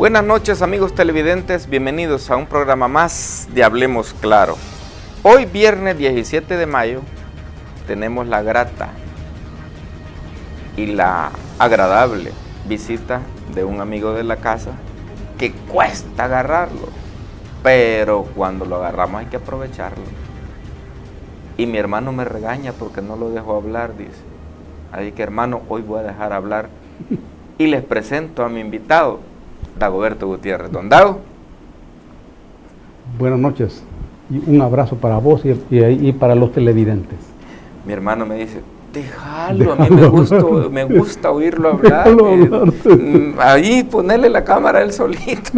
Buenas noches, amigos televidentes, bienvenidos a un programa más de Hablemos Claro. Hoy viernes 17 de mayo tenemos la grata y la agradable visita de un amigo de la casa que cuesta agarrarlo, pero cuando lo agarramos hay que aprovecharlo. Y mi hermano me regaña porque no lo dejo hablar, dice. Así que, hermano, hoy voy a dejar hablar y les presento a mi invitado, Dagoberto Gutiérrez. Don Dago. Buenas noches y un abrazo para vos y para los televidentes. Mi hermano me dice, déjalo, a mí me gusta oírlo hablar. Ahí ponerle la cámara a él solito.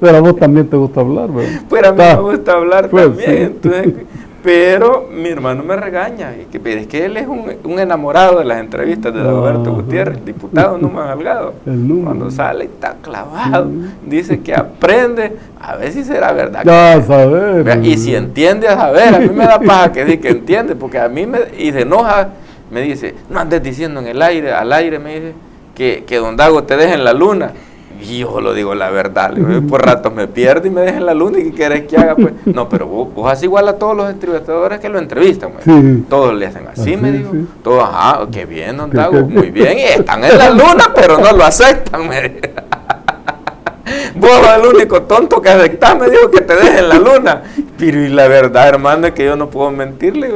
Pero a vos también te gusta hablar, ¿verdad? Pero a mí me gusta hablar pues, también. Sí. Entonces, pero mi hermano me regaña, es que él es un enamorado de las entrevistas de Dagoberto Gutiérrez, diputado Numa Salgado. Cuando sale está clavado, dice que aprende, a ver si será verdad. Ya saber. Y si entiende, a saber, a mí me da paja que diga que entiende, porque a mí y se enoja, me dice, no andes diciendo en el aire, al aire me dice, que don Dago te deje en la luna. Y yo lo digo la verdad, por ratos me pierdo y me dejan la luna y ¿qué querés que haga? Pues no, pero vos haces igual a todos los entrevistadores que lo entrevistan, sí. Todos le hacen así, me dijo, sí. Todos, ajá, qué bien, don Dago, muy bien, y están en la luna, pero no lo aceptan, me dijo. Vos sos el único tonto que aceptás, me dijo, que te dejen la luna. Pero y la verdad, hermano, es que yo no puedo mentirle,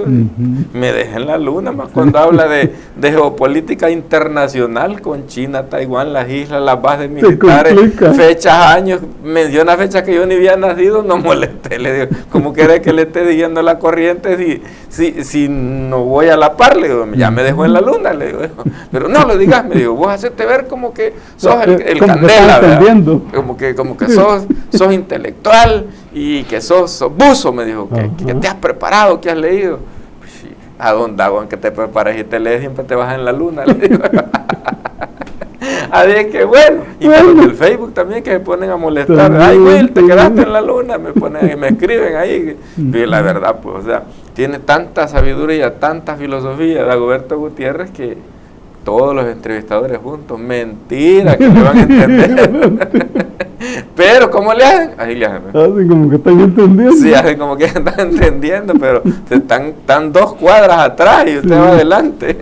me dejen la luna, más cuando habla de geopolítica internacional con China, Taiwán, las islas, las bases militares, fechas, años, me dio una fecha que yo ni había nacido, no molesté, le digo, ¿cómo querés que le esté siguiendo la corriente si no voy a la par? Le digo, ya me dejó en la luna, le digo, pero no lo digas, me digo, vos hacete ver como que sos el candela, ¿verdad? Como que sos intelectual y que sos buzo, me dijo, que te has preparado, que has leído. Pues sí, a don Dago, aunque te prepares y te lees, siempre te vas en la luna, le digo. Así que bueno, y por el Facebook también que se ponen a molestar, ay Will, te quedaste en la luna, me escriben ahí, y la verdad, pues, o sea, tiene tanta sabiduría, tanta filosofía Dagoberto Gutiérrez que todos los entrevistadores juntos, mentira, que me van a entender. Pero, ¿cómo le hacen? Así le hacen. Hacen como que están entendiendo. Sí, hacen como que están entendiendo, pero están 2 cuadras atrás y usted va adelante.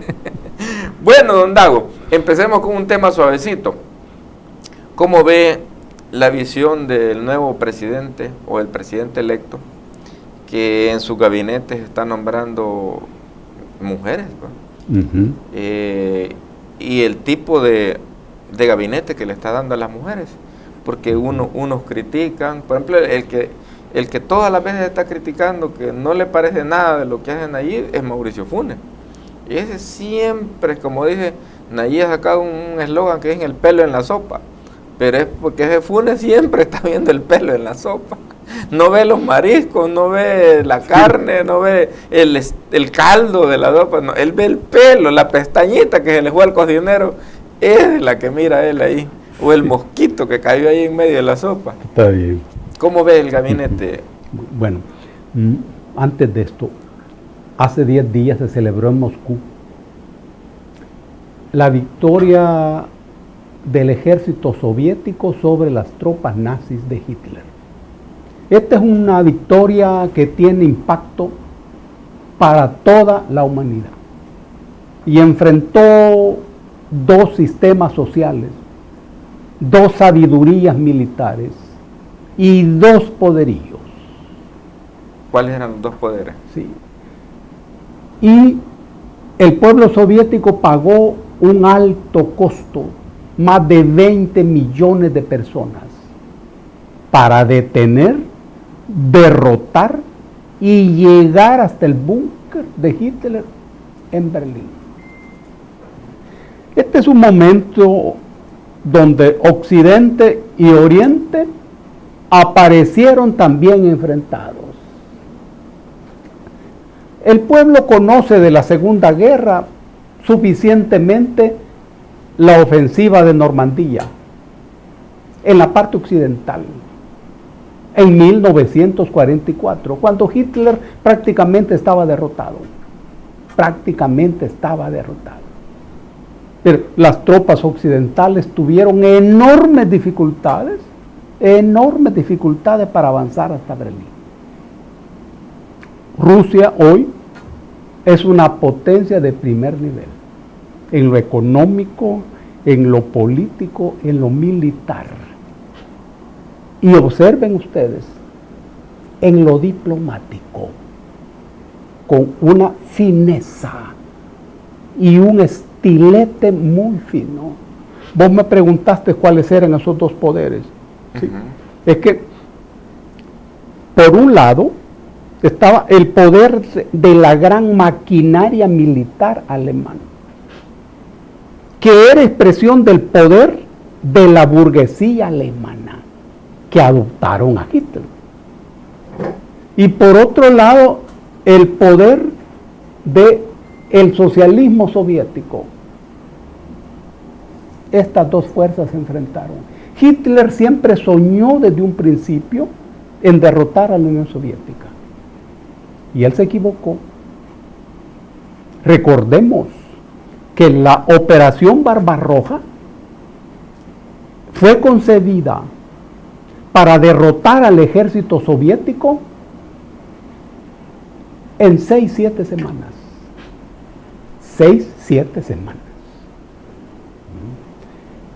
Bueno, don Dago, empecemos con un tema suavecito. ¿Cómo ve la visión del nuevo presidente o el presidente electo que en sus gabinetes está nombrando mujeres? Y el tipo de gabinete que le está dando a las mujeres, porque unos critican, por ejemplo, el que todas las veces está criticando, que no le parece nada de lo que hacen allí, es Mauricio Funes. Y ese siempre, como dije, Nayib ha sacado un eslogan que es en el pelo en la sopa, pero es porque ese Funes siempre está viendo el pelo en la sopa. No ve los mariscos, no ve la carne, no ve el caldo de la sopa, no, él ve el pelo, la pestañita que se le fue al cocinero, es la que mira él ahí, o el mosquito que cayó ahí en medio de la sopa. Está bien. ¿Cómo ve el gabinete? Bueno, antes de esto, hace 10 días se celebró en Moscú la victoria del ejército soviético sobre las tropas nazis de Hitler. Esta es una victoria que tiene impacto para toda la humanidad y enfrentó 2 sistemas sociales, 2 sabidurías militares y 2 poderíos. ¿Cuáles eran los 2 poderes? Sí. Y el pueblo soviético pagó un alto costo, más de 20 millones de personas, para detener, derrotar y llegar hasta el búnker de Hitler en Berlín. Este es un momento donde Occidente y Oriente aparecieron también enfrentados. El pueblo conoce de la Segunda Guerra suficientemente la ofensiva de Normandía en la parte occidental en 1944, cuando Hitler prácticamente estaba derrotado. Pero las tropas occidentales tuvieron enormes dificultades para avanzar hasta Berlín. Rusia hoy es una potencia de primer nivel, en lo económico, en lo político, en lo militar. Y observen ustedes, en lo diplomático, con una fineza y un estilete muy fino. Vos me preguntaste cuáles eran esos dos poderes. ¿Sí? Es que, por un lado, estaba el poder de la gran maquinaria militar alemana, que era expresión del poder de la burguesía alemana, que adoptaron a Hitler. Y por otro lado, el poder del socialismo soviético. Estas dos fuerzas se enfrentaron. Hitler siempre soñó desde un principio en derrotar a la Unión Soviética. Y él se equivocó. Recordemos que la Operación Barbarroja fue concebida para derrotar al ejército soviético en 6-7 semanas. 6-7 semanas.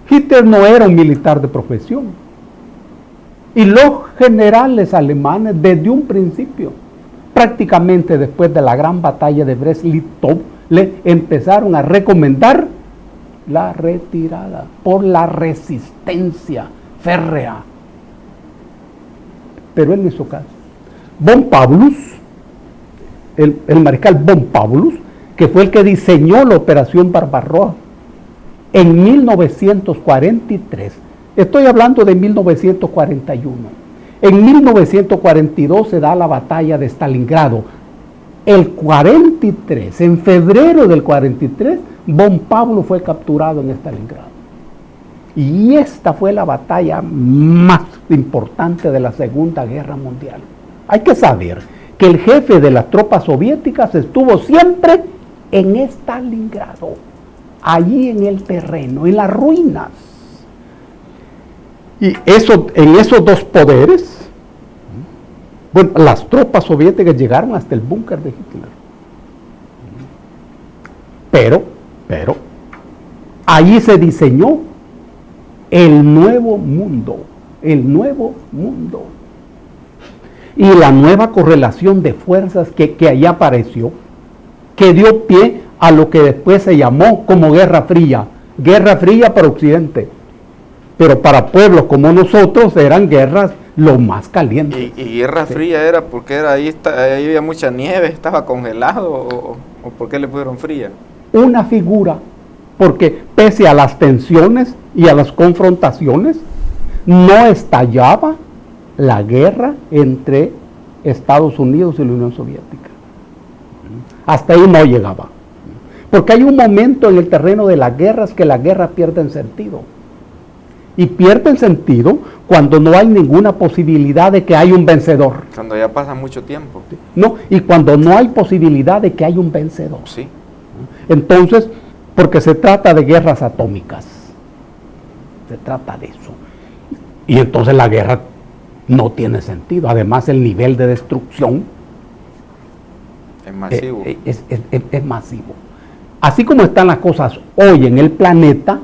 Hitler no era un militar de profesión. Y los generales alemanes, desde un principio, prácticamente después de la gran batalla de Brest-Litov, le empezaron a recomendar la retirada por la resistencia férrea. Pero él no hizo caso. Von Paulus, el mariscal von Paulus, que fue el que diseñó la Operación Barbarroja en 1943. Estoy hablando de 1941. En 1942 se da la batalla de Stalingrado. El 43, en febrero del 43, von Paulus fue capturado en Stalingrado. Y esta fue la batalla más importante de la Segunda Guerra Mundial. Hay que saber que el jefe de las tropas soviéticas estuvo siempre en Stalingrado, allí en el terreno, en las ruinas. Y en esos dos poderes, bueno, las tropas soviéticas llegaron hasta el búnker de Hitler. Pero, allí se diseñó el nuevo mundo, y la nueva correlación de fuerzas que allí apareció, que dio pie a lo que después se llamó como Guerra Fría para Occidente, pero para pueblos como nosotros eran guerras lo más calientes. ¿Y Guerra Fría era porque ahí había mucha nieve, estaba congelado o por qué le pusieron fría? Una figura, porque pese a las tensiones y a las confrontaciones, no estallaba la guerra entre Estados Unidos y la Unión Soviética. Hasta ahí no llegaba. Porque hay un momento en el terreno de las guerras que las guerras pierden sentido. Y pierden sentido cuando no hay ninguna posibilidad de que haya un vencedor. Cuando ya pasa mucho tiempo. No, y cuando no hay posibilidad de que haya un vencedor. Sí. Entonces, porque se trata de guerras atómicas. Se trata de eso. Y entonces la guerra no tiene sentido. Además, el nivel de destrucción es masivo. Es masivo. Así como están las cosas hoy en el planeta,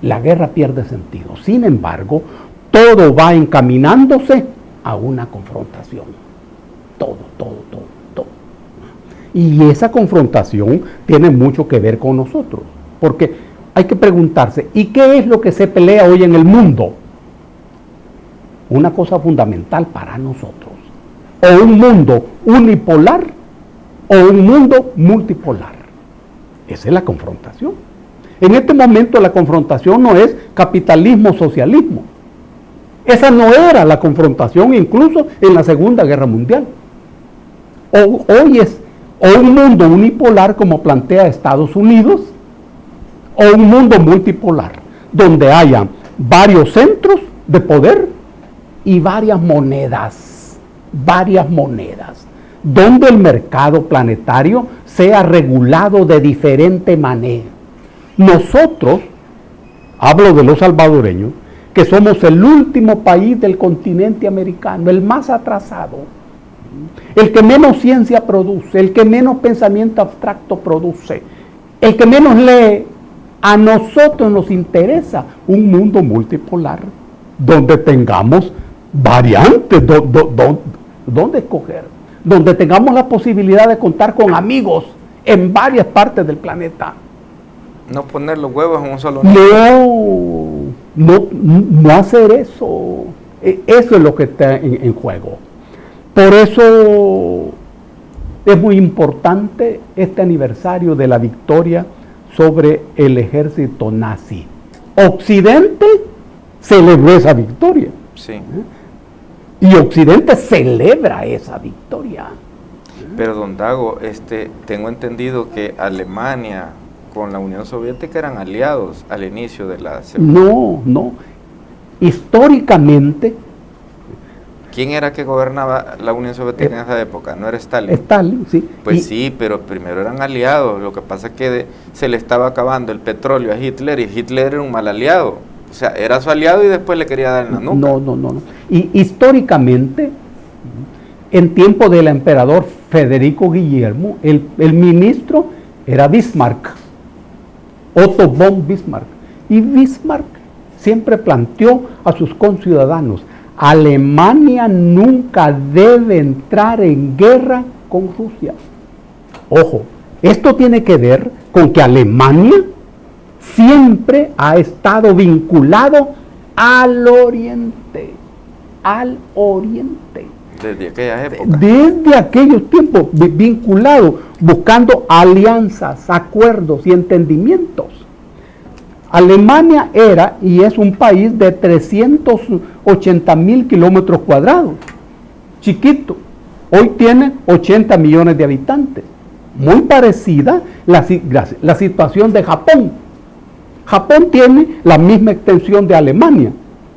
la guerra pierde sentido. Sin embargo, todo va encaminándose a una confrontación. Todo. Y esa confrontación tiene mucho que ver con nosotros. Porque hay que preguntarse, ¿y qué es lo que se pelea hoy en el mundo? Una cosa fundamental para nosotros. O un mundo unipolar o un mundo multipolar. Esa es la confrontación. En este momento la confrontación no es capitalismo-socialismo. Esa no era la confrontación incluso en la Segunda Guerra Mundial. Hoy es o un mundo unipolar como plantea Estados Unidos, o un mundo multipolar, donde haya varios centros de poder y varias monedas, donde el mercado planetario sea regulado de diferente manera. Nosotros, hablo de los salvadoreños, que somos el último país del continente americano, el más atrasado, el que menos ciencia produce, el que menos pensamiento abstracto produce, el que menos lee. A nosotros nos interesa un mundo multipolar, donde tengamos variantes, donde escoger, donde tengamos la posibilidad de contar con amigos en varias partes del planeta. No poner los huevos en un solo nido. No hacer eso. Eso es lo que está en juego. Por eso es muy importante este aniversario de la victoria sobre el ejército nazi. Occidente celebró esa victoria. Sí. Y Occidente celebra esa victoria. Pero don Dago, tengo entendido que Alemania con la Unión Soviética eran aliados al inicio de la Segunda. No. Históricamente. ¿Quién era que gobernaba la Unión Soviética en esa época? ¿No era Stalin? Stalin, sí. Pues sí, pero primero eran aliados. Lo que pasa es que se le estaba acabando el petróleo a Hitler, y Hitler era un mal aliado. O sea, era su aliado y después le quería dar en la nuca. No. Y históricamente, en tiempo del emperador Federico Guillermo, el ministro era Bismarck, Otto von Bismarck. Y Bismarck siempre planteó a sus conciudadanos: Alemania nunca debe entrar en guerra con Rusia. Ojo, esto tiene que ver con que Alemania siempre ha estado vinculado al Oriente. Desde aquella época. Desde aquellos tiempos, vinculado, buscando alianzas, acuerdos y entendimientos. Alemania era y es un país de 380,000 kilómetros cuadrados, chiquito. Hoy tiene 80 millones de habitantes. Muy parecida la situación de Japón. Japón tiene la misma extensión de Alemania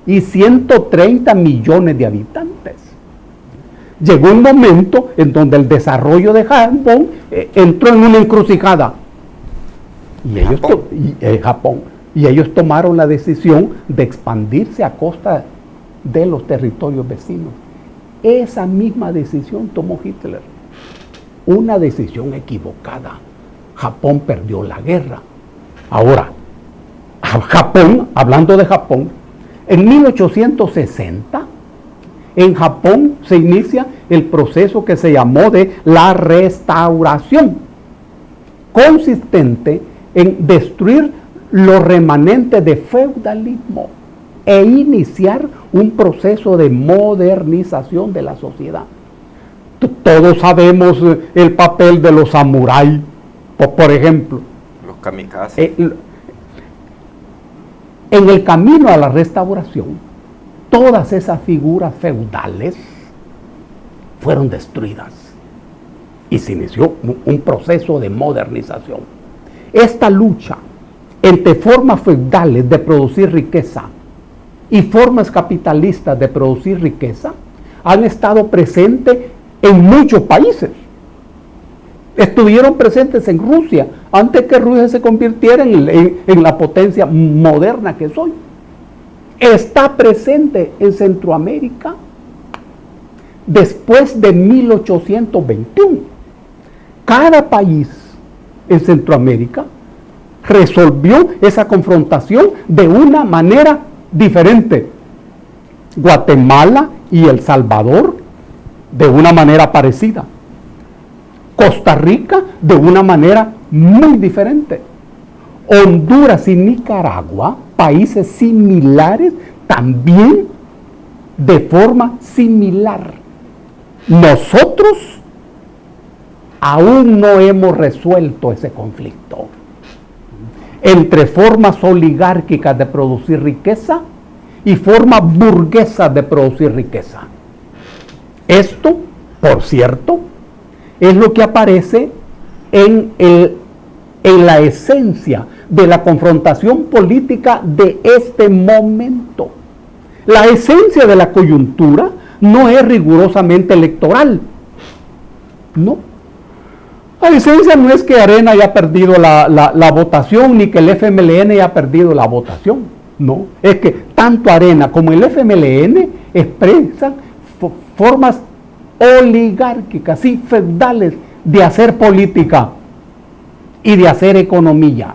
y 130 millones de habitantes. Llegó un momento en donde el desarrollo de Japón entró en una encrucijada. Y ellos tomaron la decisión de expandirse a costa de los territorios vecinos. Esa misma decisión tomó Hitler. Una decisión equivocada. Japón perdió la guerra. Ahora, Japón, hablando de Japón, en 1860, en Japón se inicia el proceso que se llamó de la restauración, consistente en destruir los remanentes de feudalismo e iniciar un proceso de modernización de la sociedad. Todos sabemos el papel de los samuráis, por ejemplo. Los kamikazes. En el camino a la restauración, todas esas figuras feudales fueron destruidas y se inició un proceso de modernización. Esta lucha entre formas feudales de producir riqueza y formas capitalistas de producir riqueza han estado presentes en muchos países. Estuvieron presentes en Rusia antes que Rusia se convirtiera en la potencia moderna que es hoy. Está presente en Centroamérica después de 1821. Cada país en Centroamérica resolvió esa confrontación de una manera diferente. Guatemala y El Salvador de una manera parecida. Costa Rica de una manera muy diferente. Honduras y Nicaragua, países similares, también de forma similar. Nosotros aún no hemos resuelto ese conflicto entre formas oligárquicas de producir riqueza y formas burguesas de producir riqueza. Esto, por cierto, es lo que aparece en la esencia de la confrontación política de este momento. La esencia de la coyuntura no es rigurosamente electoral. No. La esencia no es que Arena haya perdido la votación, ni que el FMLN haya perdido la votación. No, es que tanto Arena como el FMLN expresan formas oligárquicas y feudales de hacer política y de hacer economía.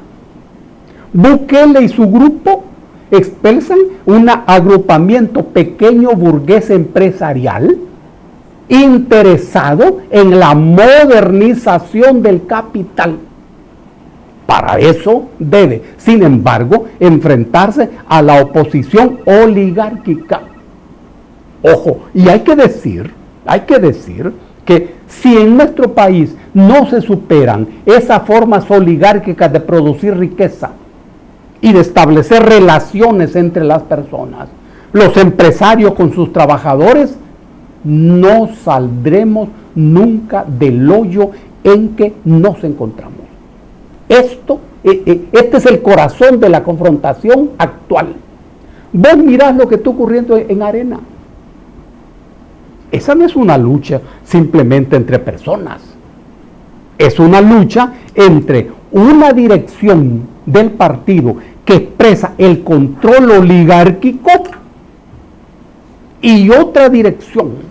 Bukele y su grupo expresan un agrupamiento pequeño burgués empresarial interesado en la modernización del capital. Para eso debe, sin embargo, enfrentarse a la oposición oligárquica. Ojo, y hay que decir que si en nuestro país no se superan esas formas oligárquicas de producir riqueza y de establecer relaciones entre las personas, los empresarios con sus trabajadores, no saldremos nunca del hoyo en que nos encontramos. Este es el corazón de la confrontación actual. Vos mirás lo que está ocurriendo en Arena. Esa no es una lucha simplemente entre personas. Es una lucha entre una dirección del partido que expresa el control oligárquico y otra dirección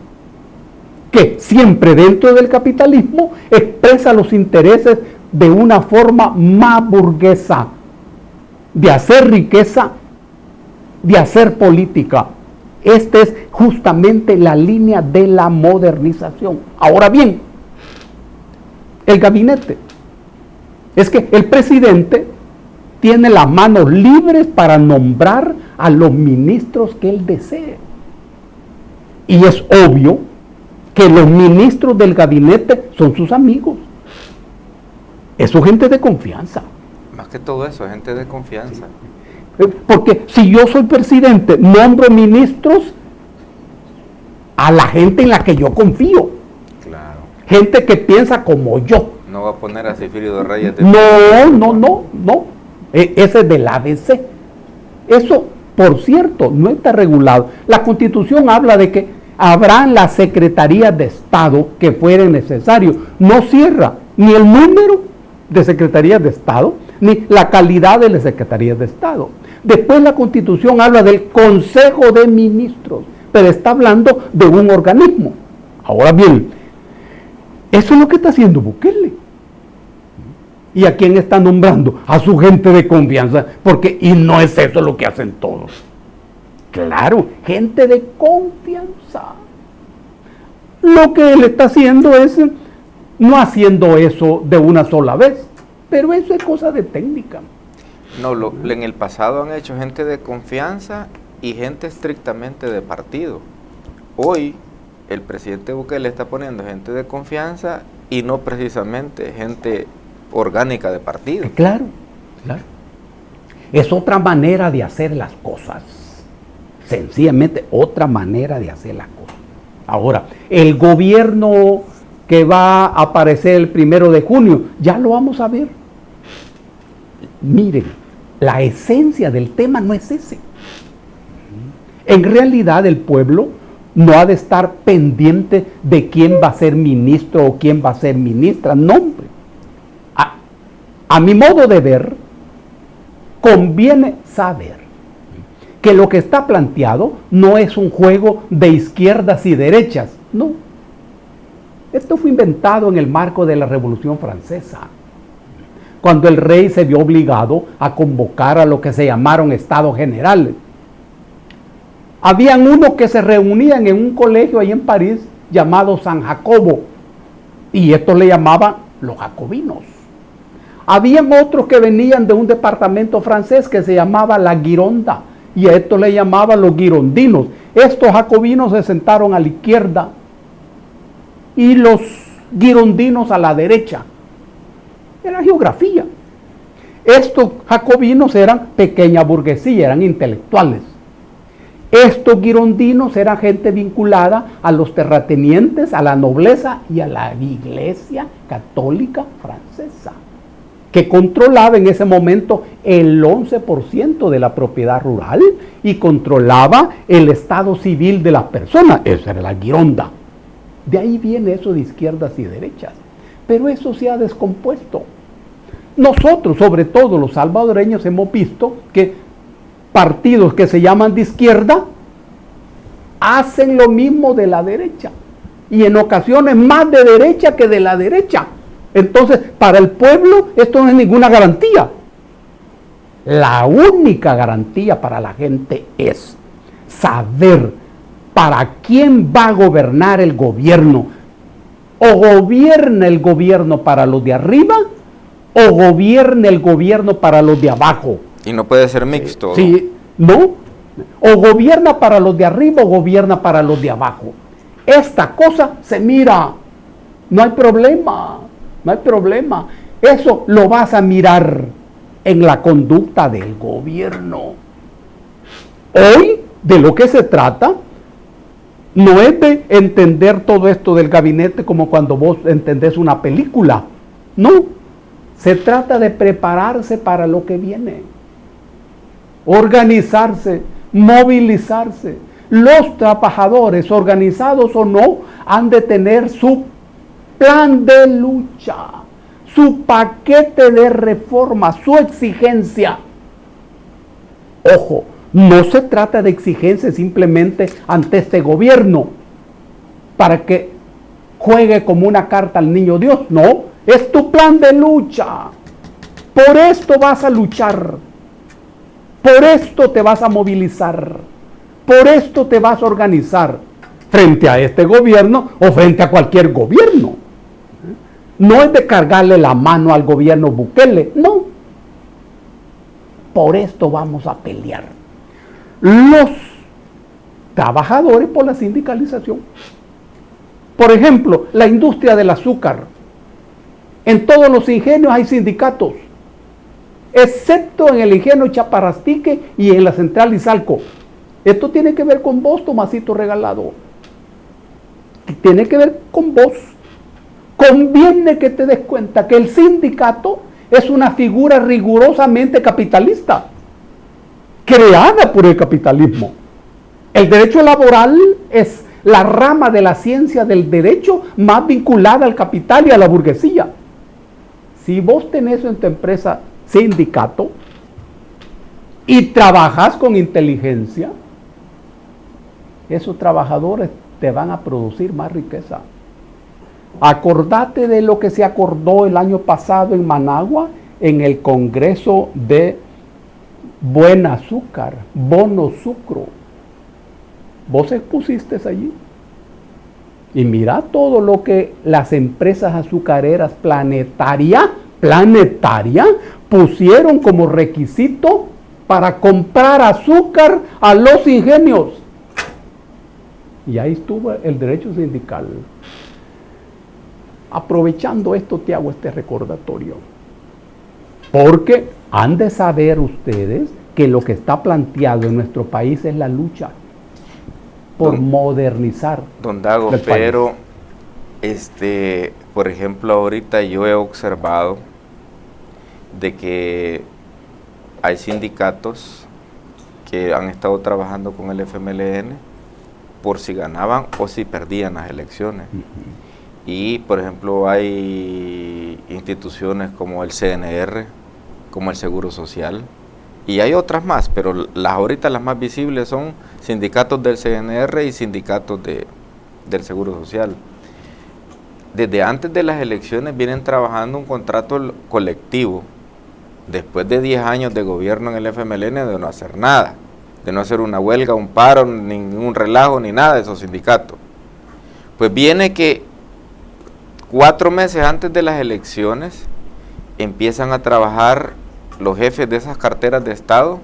que siempre dentro del capitalismo expresa los intereses de una forma más burguesa, de hacer riqueza, de hacer política. Esta es justamente la línea de la modernización. Ahora bien, el gabinete. Es que el presidente tiene las manos libres para nombrar a los ministros que él desee. Y es obvio que los ministros del gabinete son sus amigos. Es su gente de confianza. Más que todo eso, gente de confianza. Porque si yo soy presidente, nombro ministros a la gente en la que yo confío. Claro. Gente que piensa como yo. No va a poner a Sigfrido Reyes. No. Ese es del ABC. Eso, por cierto, no está regulado. La Constitución habla de que habrán las secretarías de Estado que fueren necesarios. No cierra ni el número de secretarías de Estado, ni la calidad de las secretarías de Estado. Después la Constitución habla del Consejo de Ministros, pero está hablando de un organismo. Ahora bien, eso es lo que está haciendo Bukele. ¿Y a quién está nombrando? A su gente de confianza, y no es eso lo que hacen todos. Claro, gente de confianza. Lo que él está haciendo es no haciendo eso de una sola vez, pero eso es cosa de técnica. No, en el pasado han hecho gente de confianza y gente estrictamente de partido. Hoy el presidente Bukele está poniendo gente de confianza y no precisamente gente orgánica de partido. Claro. Es otra manera de hacer las cosas. Sencillamente otra manera de hacer las cosas. Ahora, el gobierno que va a aparecer el 1 de junio, ya lo vamos a ver. Miren, la esencia del tema no es ese. En realidad el pueblo no ha de estar pendiente de quién va a ser ministro o quién va a ser ministra. No, hombre. A mi modo de ver, conviene saber que lo que está planteado no es un juego de izquierdas y derechas, no. Esto fue inventado en el marco de la Revolución Francesa, cuando el rey se vio obligado a convocar a lo que se llamaron estados generales. Habían unos que se reunían en un colegio ahí en París llamado San Jacobo, y estos le llamaban los jacobinos. Habían otros que venían de un departamento francés que se llamaba la Gironda, y a estos le llamaban los girondinos. Estos jacobinos se sentaron a la izquierda y los girondinos a la derecha. Era geografía. Estos jacobinos eran pequeña burguesía, eran intelectuales. Estos girondinos eran gente vinculada a los terratenientes, a la nobleza y a la Iglesia Católica Francesa, que controlaba en ese momento el 11% de la propiedad rural y controlaba el estado civil de las personas. Esa era la Gironda. De ahí viene eso de izquierdas y derechas. Pero eso se ha descompuesto. Nosotros, sobre todo los salvadoreños, hemos visto que partidos que se llaman de izquierda hacen lo mismo de la derecha. Y en ocasiones más de derecha que de la derecha. Entonces, para el pueblo esto no es ninguna garantía. La única garantía para la gente es saber para quién va a gobernar el gobierno. O gobierna el gobierno para los de arriba, o gobierna el gobierno para los de abajo. Y no puede ser mixto. Sí, no. O gobierna para los de arriba o gobierna para los de abajo. Esta cosa se mira. No hay problema. No hay problema. Eso lo vas a mirar en la conducta del gobierno. Hoy, de lo que se trata, no es de entender todo esto del gabinete como cuando vos entendés una película. No. Se trata de prepararse para lo que viene. Organizarse, movilizarse. Los trabajadores, organizados o no, han de tener su plan de lucha, su paquete de reforma, su exigencia. Ojo, no se trata de exigencia simplemente ante este gobierno para que juegue como una carta al niño Dios. No, es tu plan de lucha. Por esto vas a luchar. Por esto te vas a movilizar. Por esto te vas a organizar frente a este gobierno o frente a cualquier gobierno. No es de cargarle la mano al gobierno Bukele, no. Por esto vamos a pelear. Los trabajadores por la sindicalización. Por ejemplo, la industria del azúcar. En todos los ingenios hay sindicatos, excepto en el ingenio Chaparrastique y en la central Izalco. Esto tiene que ver con vos, Tomasito Regalado. Tiene que ver con vos. Conviene que te des cuenta que el sindicato es una figura rigurosamente capitalista, creada por el capitalismo. El derecho laboral es la rama de la ciencia del derecho más vinculada al capital y a la burguesía. Si vos tenés en tu empresa sindicato y trabajas con inteligencia, esos trabajadores te van a producir más riqueza. Acordate de lo que se acordó el año pasado en Managua, en el Congreso de Buen Azúcar, Bono Sucro. Vos expusiste allí. Y mira todo lo que las empresas azucareras planetaria pusieron como requisito para comprar azúcar a los ingenios. Y ahí estuvo el derecho sindical. Aprovechando esto te hago este recordatorio. Porque han de saber ustedes que lo que está planteado en nuestro país es la lucha por modernizar. Don Dago, pero por ejemplo, ahorita yo he observado de que hay sindicatos que han estado trabajando con el FMLN por si ganaban o si perdían las elecciones. Y, por ejemplo, hay instituciones como el CNR, como el Seguro Social, y hay otras más, pero ahorita las más visibles son sindicatos del CNR y sindicatos del Seguro Social. Desde antes de las elecciones vienen trabajando un contrato colectivo, después de 10 años de gobierno en el FMLN, de no hacer nada, de no hacer una huelga, un paro, ningún relajo, ni nada de esos sindicatos. Pues viene que 4 meses antes de las elecciones empiezan a trabajar los jefes de esas carteras de Estado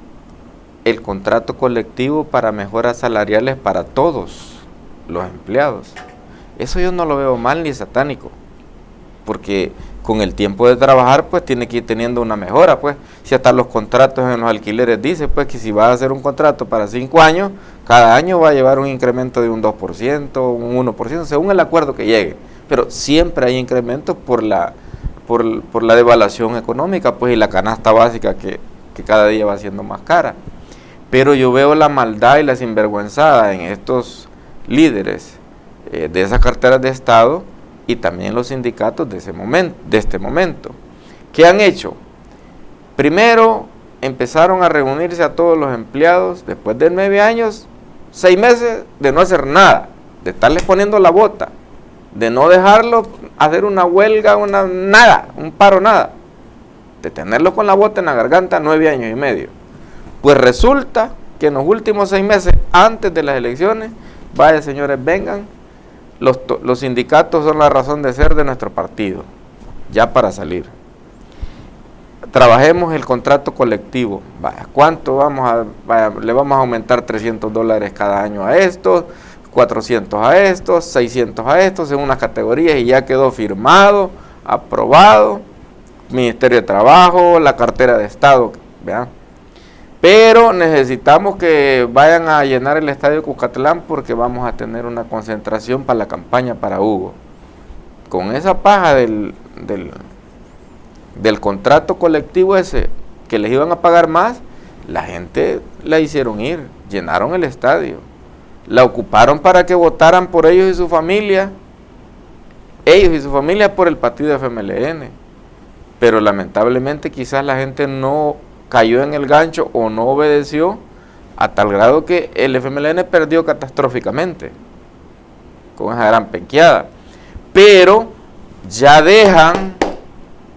el contrato colectivo para mejoras salariales para todos los empleados. Eso yo no lo veo mal ni satánico, porque con el tiempo de trabajar pues tiene que ir teniendo una mejora, pues si hasta los contratos en los alquileres dice pues que si vas a hacer un contrato para 5 años, cada año va a llevar un incremento de un 2%, un 1%, según el acuerdo que llegue, pero siempre hay incrementos por la devaluación económica, pues, y la canasta básica que cada día va siendo más cara. Pero yo veo la maldad y la sinvergüenzada en estos líderes de esas carteras de Estado y también los sindicatos de este momento. ¿Qué han hecho? Primero empezaron a reunirse a todos los empleados después de 9 años, 6 meses de no hacer nada, de estarles poniendo la bota, de no dejarlos hacer una huelga, un paro, nada, de tenerlos con la bota en la garganta 9 años y medio. Pues resulta que en los últimos 6 meses, antes de las elecciones, vaya señores, vengan, los sindicatos son la razón de ser de nuestro partido, ya para salir. Trabajemos el contrato colectivo. Vaya, ¿cuánto le vamos a aumentar $300 cada año a estos, 400 a estos, 600 a estos, en unas categorías, y ya quedó firmado, aprobado, Ministerio de Trabajo, la cartera de Estado, ¿verdad? Pero necesitamos que vayan a llenar el estadio Cuscatlán porque vamos a tener una concentración para la campaña para Hugo. Con esa paja del contrato colectivo ese, que les iban a pagar más, la gente la hicieron ir, llenaron el estadio, la ocuparon para que votaran por ellos y su familia por el partido FMLN, pero lamentablemente quizás la gente no cayó en el gancho o no obedeció a tal grado que el FMLN perdió catastróficamente con esa gran penqueada, pero ya dejan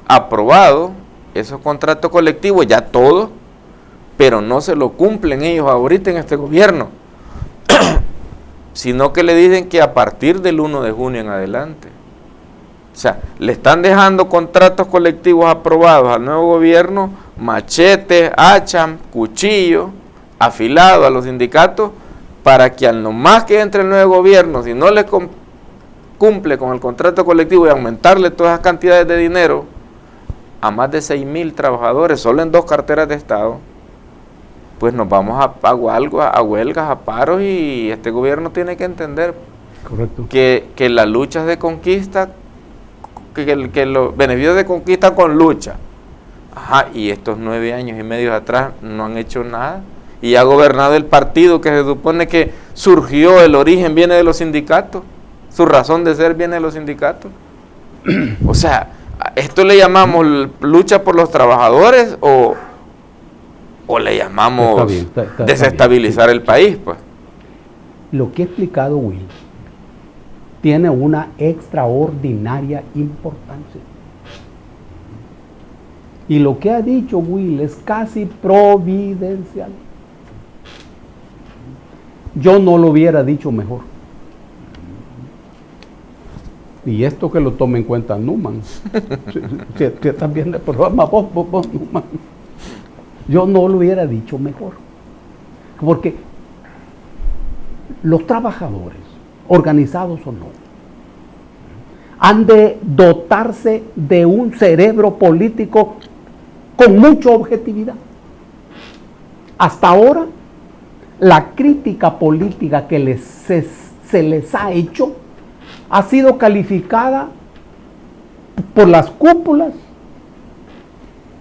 aprobado esos contratos colectivos, ya todos, pero no se lo cumplen ellos ahorita en este gobierno, sino que le dicen que a partir del 1 de junio en adelante. O sea, le están dejando contratos colectivos aprobados al nuevo gobierno, machete, hacha, cuchillo, afilado a los sindicatos, para que al nomás que entre el nuevo gobierno, si no le cumple con el contrato colectivo y aumentarle todas esas cantidades de dinero a más de 6,000 trabajadores, solo en 2 carteras de Estado, pues nos vamos a huelgas, a paros, y este gobierno tiene que entender que las luchas de conquista, que los beneficios de conquista con lucha. Ajá, y estos 9 años y medio atrás no han hecho nada, y ha gobernado el partido que se supone que surgió, el origen viene de los sindicatos, su razón de ser viene de los sindicatos. O sea, ¿esto le llamamos lucha por los trabajadores o le llamamos desestabilizar el país? Pues lo que ha explicado Will tiene una extraordinaria importancia. Y lo que ha dicho Will es casi providencial. Yo no lo hubiera dicho mejor. Y esto que lo tome en cuenta Numan. Si estás viendo el programa, vos, Numan. Yo no lo hubiera dicho mejor. Porque los trabajadores, organizados o no, han de dotarse de un cerebro político con mucha objetividad. Hasta ahora, la crítica política que se les ha hecho ha sido calificada por las cúpulas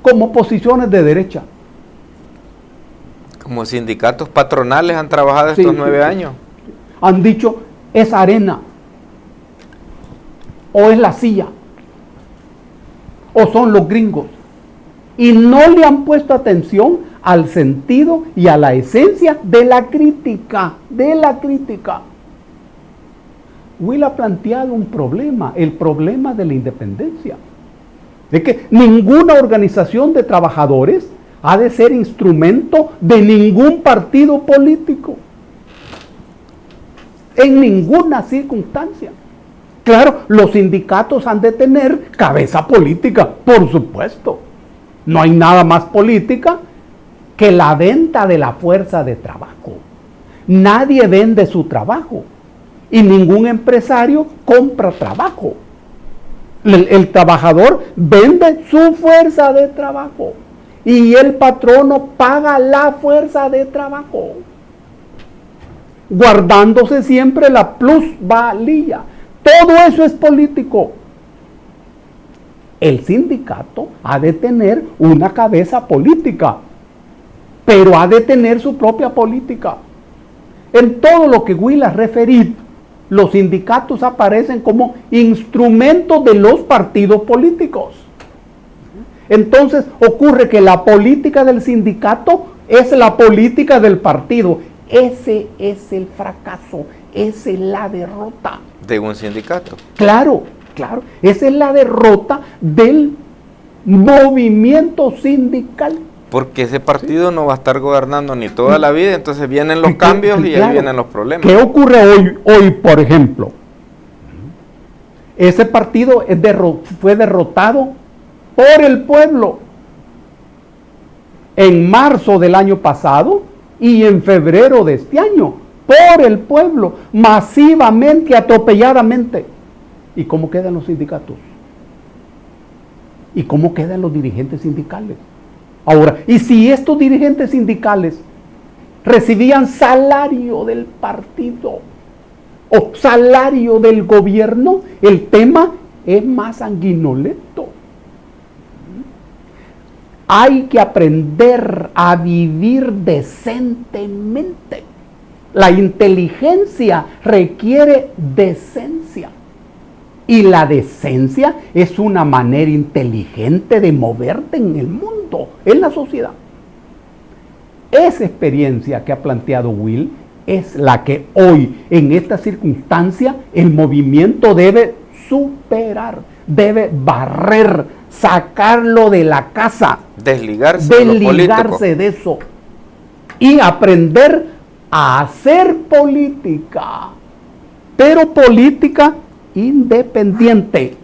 como posiciones de derecha. Como sindicatos patronales han trabajado estos 9 años. Han dicho, es arena, o es la silla, o son los gringos. Y no le han puesto atención al sentido y a la esencia de la crítica, Will ha planteado un problema, el problema de la independencia. De que ninguna organización de trabajadores ha de ser instrumento de ningún partido político. En ninguna circunstancia. Claro, los sindicatos han de tener cabeza política, por supuesto. No hay nada más política que la venta de la fuerza de trabajo. Nadie vende su trabajo y ningún empresario compra trabajo. El trabajador vende su fuerza de trabajo y el patrono paga la fuerza de trabajo, guardándose siempre la plusvalía. Todo eso es político. El sindicato ha de tener una cabeza política, pero ha de tener su propia política. En todo lo que Will ha referido, los sindicatos aparecen como instrumentos de los partidos políticos. Entonces ocurre que la política del sindicato es la política del partido. Ese es el fracaso, esa es la derrota. ¿De un sindicato? Claro, claro. Esa es la derrota del movimiento sindical. Porque ese partido no va a estar gobernando ni toda la vida, entonces vienen los cambios y claro, ahí vienen los problemas. ¿Qué ocurre hoy, por ejemplo? Ese partido fue derrotado por el pueblo en marzo del año pasado y en febrero de este año, por el pueblo, masivamente, atropelladamente. ¿Y cómo quedan los sindicatos? ¿Y cómo quedan los dirigentes sindicales? Ahora, y si estos dirigentes sindicales recibían salario del partido o salario del gobierno, el tema es más sanguinolento. Hay que aprender a vivir decentemente. La inteligencia requiere decencia. Y la decencia es una manera inteligente de moverte en el mundo, en la sociedad. Esa experiencia que ha planteado Will es la que hoy, en esta circunstancia, el movimiento debe superar, debe barrer, sacarlo de la casa, desligarse de eso y aprender a hacer política, pero política independiente.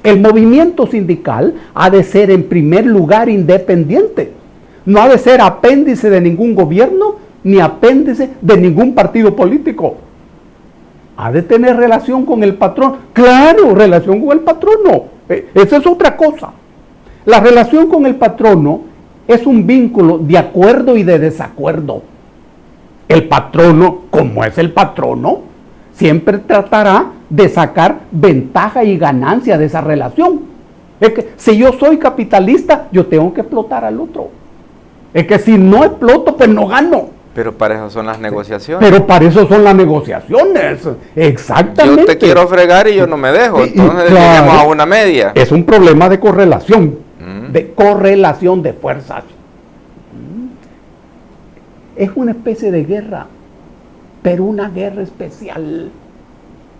El movimiento sindical ha de ser en primer lugar independiente. No ha de ser apéndice de ningún gobierno ni apéndice de ningún partido político. Ha de tener relación con el patrón. Claro, relación con el patrono. Esa es otra cosa. La relación con el patrono es un vínculo de acuerdo y de desacuerdo. El patrono, como es el patrono, siempre tratará de sacar ventaja y ganancia de esa relación. Es que si yo soy capitalista, yo tengo que explotar al otro. Es que si no exploto, pues no gano. Pero para eso son las negociaciones. Pero para eso son las negociaciones. Exactamente. Yo te quiero fregar y yo no me dejo. Entonces claro, lleguemos a una media. Es un problema de correlación. De correlación de fuerzas. Es una especie de guerra, pero una guerra especial.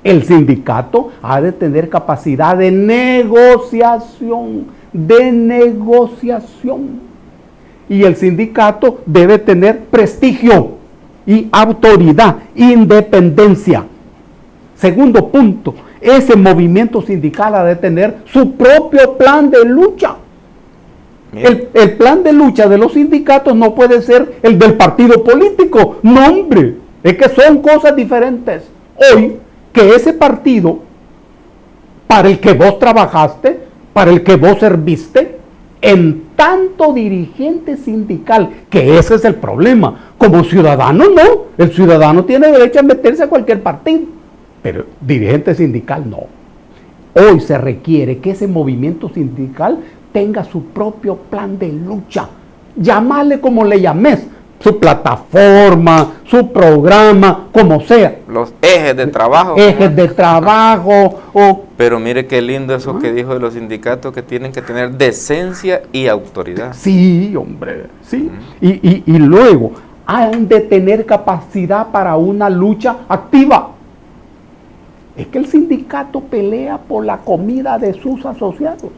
El sindicato ha de tener capacidad de negociación, Y el sindicato debe tener prestigio y autoridad, independencia. Segundo punto, ese movimiento sindical ha de tener su propio plan de lucha. El plan de lucha de los sindicatos no puede ser el del partido político. No, hombre, es que son cosas diferentes. Hoy, que ese partido para el que vos trabajaste, para el que vos serviste, en tanto dirigente sindical, que ese es el problema. Como ciudadano no, el ciudadano tiene derecho a meterse a cualquier partido, pero dirigente sindical no. Hoy se requiere que ese movimiento sindical tenga su propio plan de lucha. Llámale como le llames, su plataforma, su programa, como sea. Los ejes de trabajo. Ejes de trabajo. Pero mire qué lindo eso que dijo de los sindicatos, que tienen que tener decencia y autoridad. Sí, hombre, sí. Y luego, han de tener capacidad para una lucha activa. Es que el sindicato pelea por la comida de sus asociados,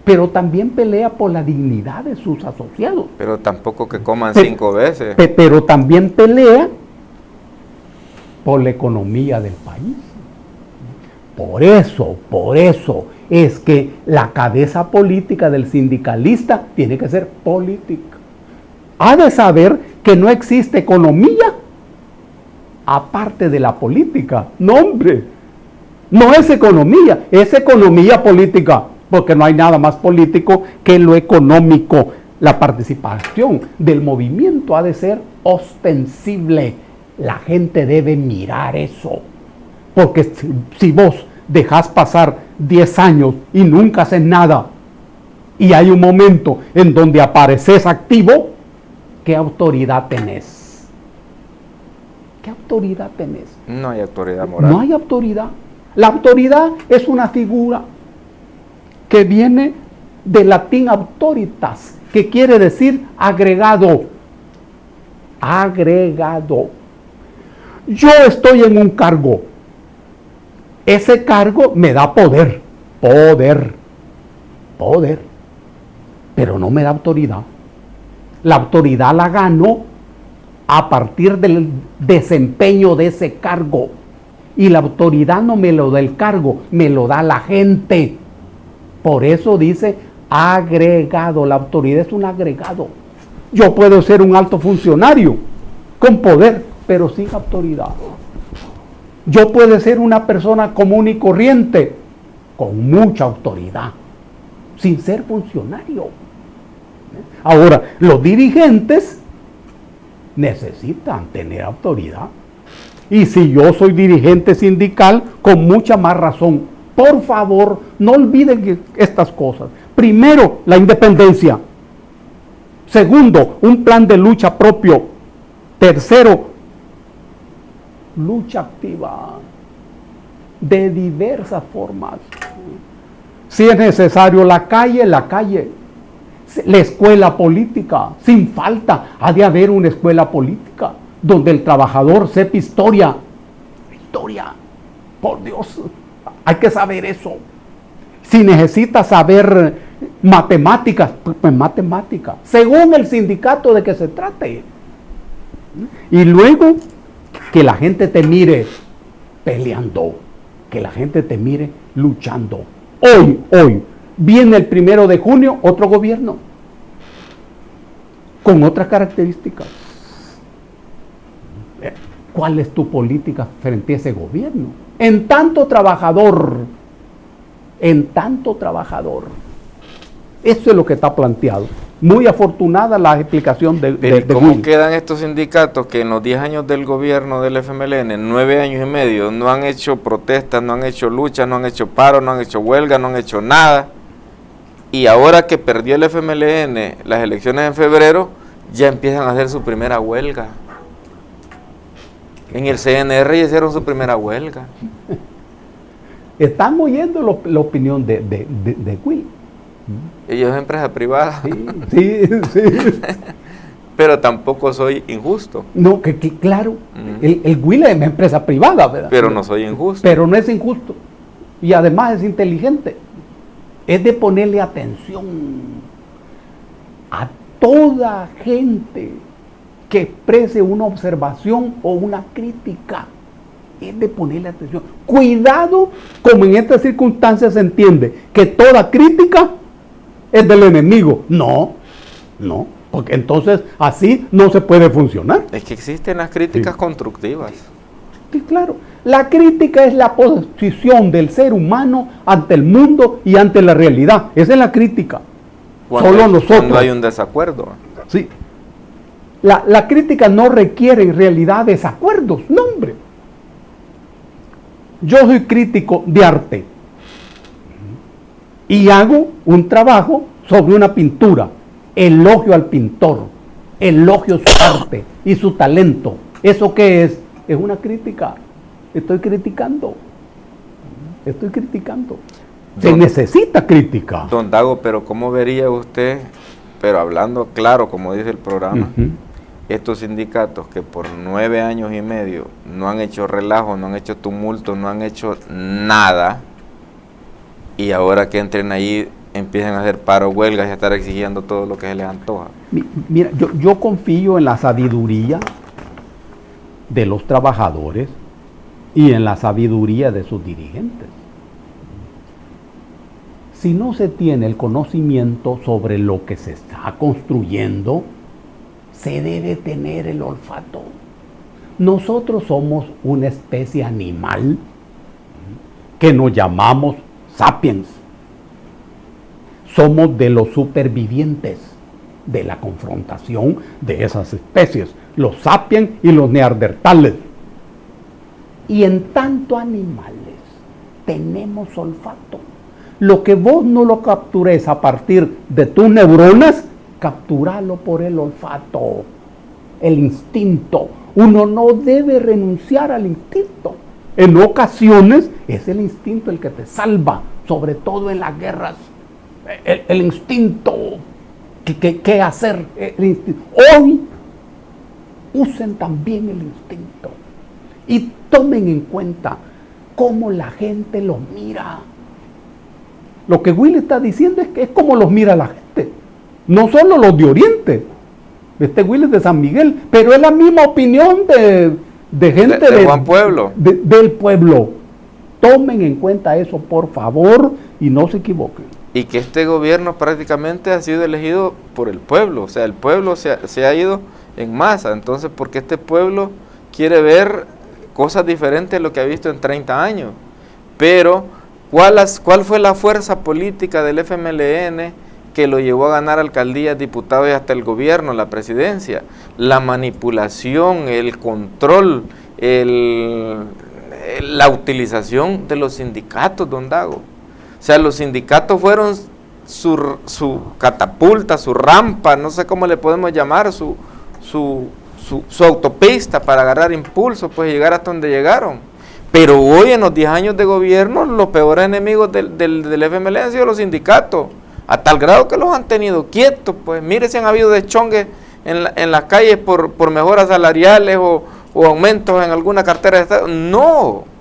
pero también pelea por la dignidad de sus asociados. Pero tampoco que coman 5 veces. Pero también pelea por la economía del país. Por eso es que la cabeza política del sindicalista tiene que ser política. Ha de saber que no existe economía aparte de la política. No, hombre, no es economía política. Porque no hay nada más político que lo económico. La participación del movimiento ha de ser ostensible. La gente debe mirar eso. Porque si vos dejás pasar 10 años y nunca haces nada, y hay un momento en donde apareces activo, ¿qué autoridad tenés? ¿Qué autoridad tenés? No hay autoridad moral. No hay autoridad. La autoridad es una figura que viene del latín autoritas, que quiere decir agregado. Agregado. Yo estoy en un cargo. Ese cargo me da poder. Poder. Pero no me da autoridad. La autoridad la gano a partir del desempeño de ese cargo. Y la autoridad no me lo da el cargo, me lo da la gente. Por eso dice agregado. La autoridad es un agregado. Yo puedo ser un alto funcionario con poder, pero sin autoridad. Yo puedo ser una persona común y corriente con mucha autoridad, sin ser funcionario. Ahora, los dirigentes necesitan tener autoridad. Y si yo soy dirigente sindical, con mucha más razón. Por favor, no olviden estas cosas. Primero, la independencia. Segundo, un plan de lucha propio. Tercero, lucha activa de diversas formas. Si es necesario la calle. La escuela política, sin falta, ha de haber una escuela política donde el trabajador sepa historia. Historia, por Dios, hay que saber eso. Si necesita saber matemáticas, pues matemáticas, según el sindicato de que se trate. Y luego, que la gente te mire peleando, que la gente te mire luchando. Hoy, viene el 1 de junio, otro gobierno, con otras características. ¿Cuál es tu política frente a ese gobierno? En tanto trabajador. Eso es lo que está planteado. Muy afortunada la explicación de ¿Cómo Will. quedan estos sindicatos que en los 10 años del gobierno del FMLN, 9 años y medio, no han hecho protestas, no han hecho lucha, no han hecho paro, no han hecho huelga, no han hecho nada? Y ahora que perdió el FMLN las elecciones en febrero, ya empiezan a hacer su primera huelga. En el CNR ya hicieron su primera huelga. Están oyendo la opinión de Will. Ellos es empresa privada. Sí. Pero tampoco soy injusto. No, que claro, el Will es una empresa privada, ¿verdad? Pero no soy injusto. Pero no es injusto. Y además es inteligente. Es de ponerle atención a toda gente que exprese una observación o una crítica. Es de ponerle atención. Cuidado, como en estas circunstancias se entiende que toda crítica es del enemigo. No, porque entonces así no se puede funcionar. Es que existen las críticas constructivas. Sí, claro. La crítica es la posición del ser humano ante el mundo y ante la realidad. Esa es la crítica. Solo nosotros. Cuando hay un desacuerdo. Sí. La crítica no requiere en realidad desacuerdos. No, hombre. Yo soy crítico de arte y hago un trabajo sobre una pintura. Elogio al pintor, elogio su arte y su talento. ¿Eso qué es? Es una crítica. Estoy criticando. Se necesita crítica. Don Dago, pero ¿cómo vería usted, pero hablando claro, como dice el programa, estos sindicatos que por 9 años y medio no han hecho relajo, no han hecho tumulto, no han hecho nada, y ahora que entren ahí empiezan a hacer paro, huelgas y a estar exigiendo todo lo que se les antoja? Mira, yo confío en la sabiduría de los trabajadores y en la sabiduría de sus dirigentes. Si no se tiene el conocimiento sobre lo que se está construyendo, se debe tener el olfato. Nosotros somos una especie animal que nos llamamos sapiens. Somos de los supervivientes de la confrontación de esas especies, los sapiens y los neandertales. Y en tanto animales tenemos olfato. Lo que vos no lo captures a partir de tus neuronas, capturalo por el olfato, el instinto. Uno no debe renunciar al instinto. En ocasiones es el instinto el que te salva, sobre todo en las guerras. El instinto, ¿qué hacer? El instinto. Hoy usen también el instinto y tomen en cuenta cómo la gente los mira. Lo que Will está diciendo es que es como los mira la gente, no solo los de Oriente. Este Will es de San Miguel, pero es la misma opinión de gente de Juan Pueblo. Del pueblo. Tomen en cuenta eso, por favor, y no se equivoquen. Y que este gobierno prácticamente ha sido elegido por el pueblo, o sea, el pueblo se ha ido en masa, entonces porque este pueblo quiere ver cosas diferentes de lo que ha visto en 30 años. Pero, ¿cuál fue la fuerza política del FMLN que lo llevó a ganar alcaldías, diputados y hasta el gobierno, la presidencia? La manipulación, el control, la utilización de los sindicatos, don Dago. O sea, los sindicatos fueron su catapulta, su rampa, no sé cómo le podemos llamar, su autopista para agarrar impulso, pues llegar hasta donde llegaron. Pero hoy, en los 10 años de gobierno, los peores enemigos del FMLN han sido los sindicatos, a tal grado que los han tenido quietos. Pues mire si han habido deschongues en las calles por mejoras salariales o aumentos en alguna cartera de Estado. No.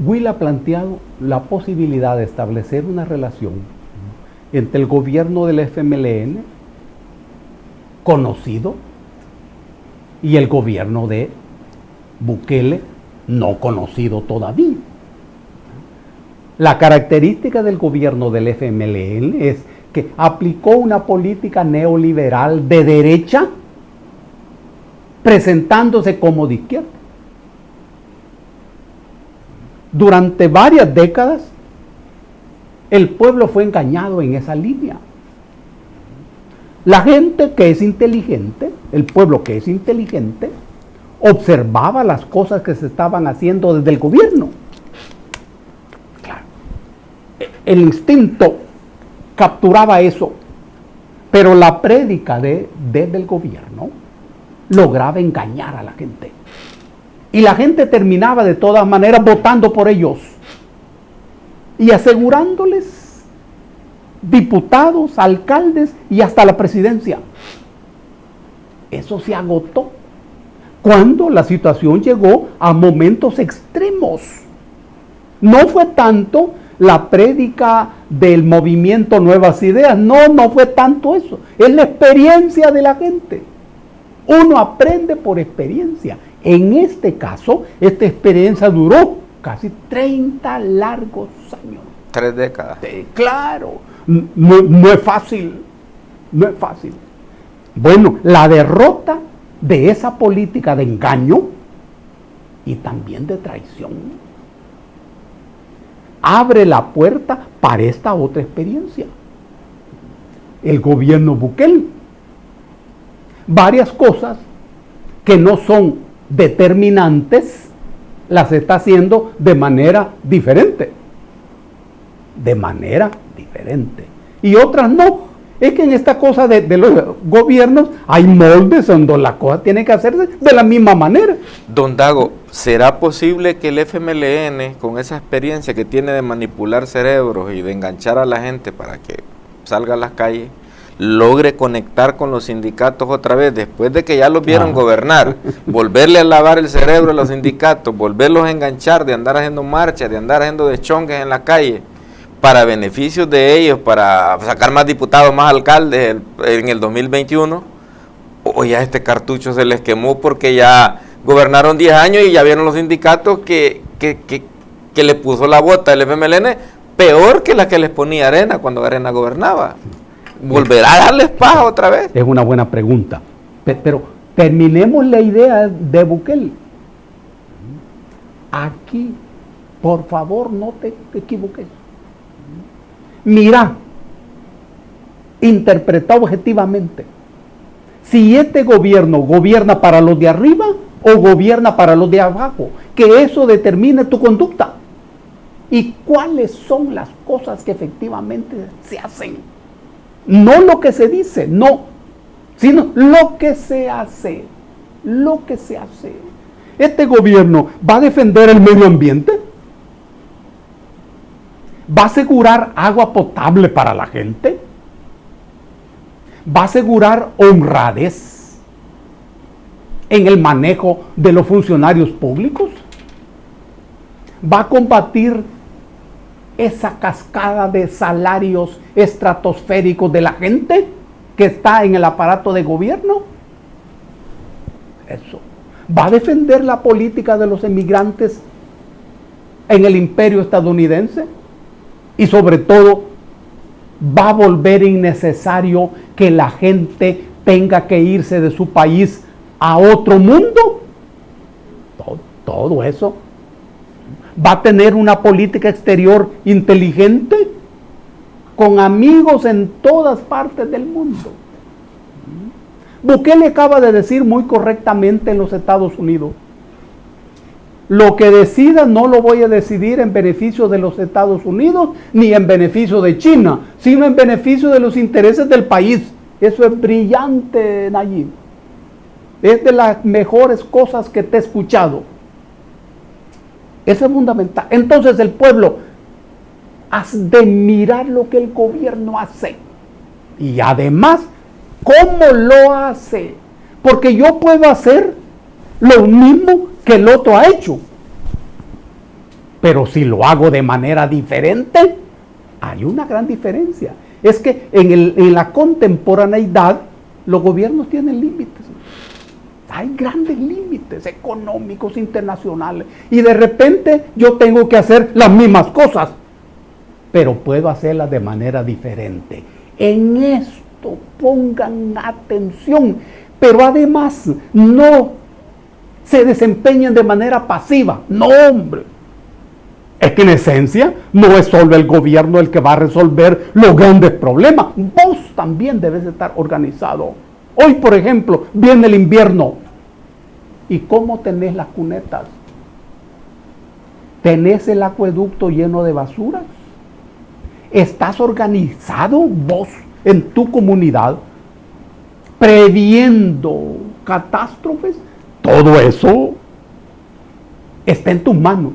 Will ha planteado la posibilidad de establecer una relación entre el gobierno del FMLN conocido y el gobierno de Bukele no conocido todavía. La característica del gobierno del FMLN es que aplicó una política neoliberal de derecha presentándose como de izquierda. Durante varias décadas, el pueblo fue engañado en esa línea. La gente que es inteligente, el pueblo que es inteligente, observaba las cosas que se estaban haciendo desde el gobierno. Claro. El instinto capturaba eso, pero la prédica desde el gobierno lograba engañar a la gente. Y la gente terminaba de todas maneras votando por ellos y asegurándoles diputados, alcaldes y hasta la presidencia. Eso se agotó cuando la situación llegó a momentos extremos. No fue tanto la prédica del movimiento Nuevas Ideas, no fue tanto eso, es la experiencia de la gente. Uno aprende por experiencia. En este caso, esta experiencia duró casi 30 largos años. 3 décadas. Claro, no es fácil, no es fácil. Bueno, la derrota de esa política de engaño y también de traición abre la puerta para esta otra experiencia. El gobierno Bukele. Varias cosas que no son determinantes las está haciendo de manera diferente. De manera diferente. Y otras no. Es que en esta cosa de los gobiernos hay moldes donde la cosa tiene que hacerse de la misma manera. Don Dago, ¿será posible que el FMLN, con esa experiencia que tiene de manipular cerebros y de enganchar a la gente para que salga a las calles, logre conectar con los sindicatos otra vez, después de que ya los vieron gobernar, volverle a lavar el cerebro a los sindicatos, volverlos a enganchar, de andar haciendo marchas, de andar haciendo deschongues en la calle, para beneficios de ellos, para sacar más diputados, más alcaldes en el 2021, o ya este cartucho se les quemó porque ya gobernaron 10 años y ya vieron los sindicatos que le puso la bota del FMLN peor que la que les ponía Arena cuando Arena gobernaba. ¿Volverá a darles paja otra vez? Es una buena pregunta. Pero terminemos la idea de Bukele. Aquí, por favor, no te equivoques. Mira, interpreta objetivamente. Si este gobierno gobierna para los de arriba o gobierna para los de abajo, que eso determine tu conducta. ¿Y cuáles son las cosas que efectivamente se hacen? No lo que se dice, no, sino lo que se hace. Lo que se hace. ¿Este gobierno va a defender el medio ambiente? ¿Va a asegurar agua potable para la gente? ¿Va a asegurar honradez en el manejo de los funcionarios públicos? ¿Va a combatir esa cascada de salarios estratosféricos de la gente que está en el aparato de gobierno? Eso. ¿Va a defender la política de los emigrantes en el imperio estadounidense? Y sobre todo, ¿va a volver innecesario que la gente tenga que irse de su país a otro mundo? Todo eso. ¿Va a tener una política exterior inteligente? Con amigos en todas partes del mundo. Bukele acaba de decir muy correctamente en los Estados Unidos: lo que decida no lo voy a decidir en beneficio de los Estados Unidos ni en beneficio de China, sino en beneficio de los intereses del país. Eso es brillante, Nayib. Es de las mejores cosas que te he escuchado. Eso es fundamental. Entonces el pueblo has de mirar lo que el gobierno hace. Y además, ¿cómo lo hace? Porque yo puedo hacer lo mismo que el otro ha hecho. Pero si lo hago de manera diferente, hay una gran diferencia. Es que en la contemporaneidad los gobiernos tienen límites. Hay grandes límites económicos internacionales. Y de repente yo tengo que hacer las mismas cosas, pero puedo hacerlas de manera diferente. En esto pongan atención. Pero además no se desempeñen de manera pasiva. No, hombre. Es que en esencia no es solo el gobierno el que va a resolver los grandes problemas. Vos también debes estar organizado. Hoy, por ejemplo, viene el invierno. ¿Y cómo tenés las cunetas? ¿Tenés el acueducto lleno de basuras? ¿Estás organizado vos en tu comunidad previendo catástrofes? Todo eso está en tus manos.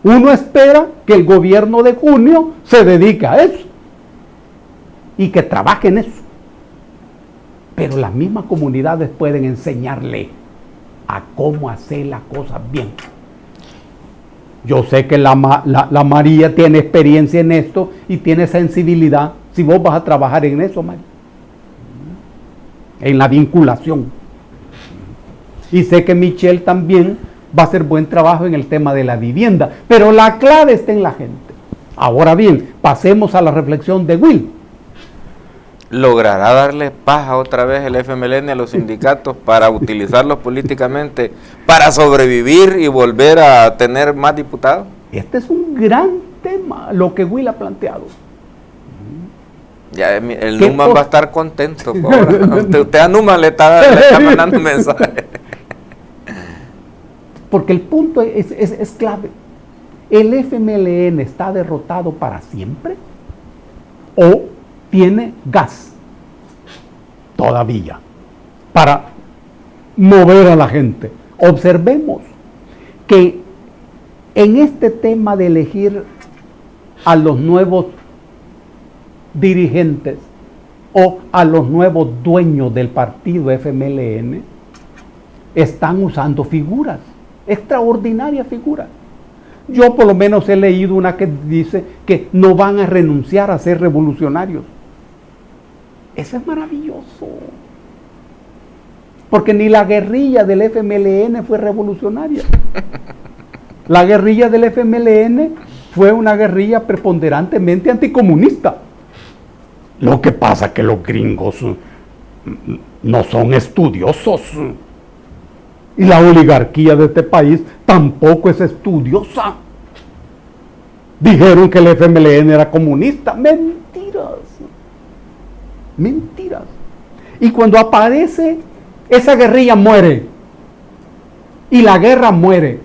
Uno espera que el gobierno de junio se dedique a eso y que trabaje en eso. Pero las mismas comunidades pueden enseñarle a cómo hacer las cosas bien. Yo sé que la María tiene experiencia en esto y tiene sensibilidad. Si vos vas a trabajar en eso, María, en la vinculación. Y sé que Michelle también va a hacer buen trabajo en el tema de la vivienda. Pero la clave está en la gente. Ahora bien, pasemos a la reflexión de Will. ¿Logrará darle paja otra vez el FMLN a los sindicatos para utilizarlos políticamente para sobrevivir y volver a tener más diputados? Este es un gran tema, lo que Will ha planteado. Ya el Numan va a estar contento. Usted a Numan le está mandando un mensaje. Porque el punto es clave. ¿El FMLN está derrotado para siempre? ¿O tiene gas todavía para mover a la gente? Observemos que en este tema de elegir a los nuevos dirigentes o a los nuevos dueños del partido FMLN, están usando figuras, extraordinarias figuras. Yo por lo menos he leído una que dice que no van a renunciar a ser revolucionarios. Eso es maravilloso. Porque ni la guerrilla del FMLN fue revolucionaria. La guerrilla del FMLN fue una guerrilla preponderantemente anticomunista. Lo que pasa es que los gringos no son estudiosos. Y la oligarquía de este país tampoco es estudiosa. Dijeron que el FMLN era comunista. Mentiras. Mentiras. Y cuando aparece, esa guerrilla muere. Y la guerra muere.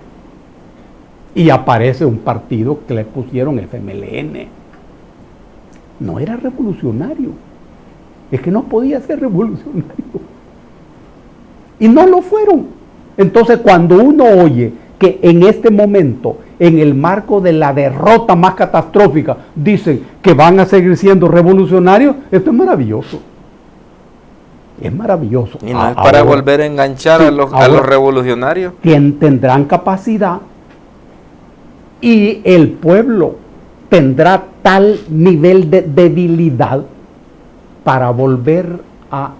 Y aparece un partido que le pusieron FMLN. No era revolucionario. es que no podía ser revolucionario. Y no lo fueron. Entonces, cuando uno oye que en este momento, en el marco de la derrota más catastrófica, dicen que van a seguir siendo revolucionarios, esto es maravilloso. Es maravilloso. Y no es para volver a enganchar a los revolucionarios. Tendrán capacidad y el pueblo tendrá tal nivel de debilidad para volver a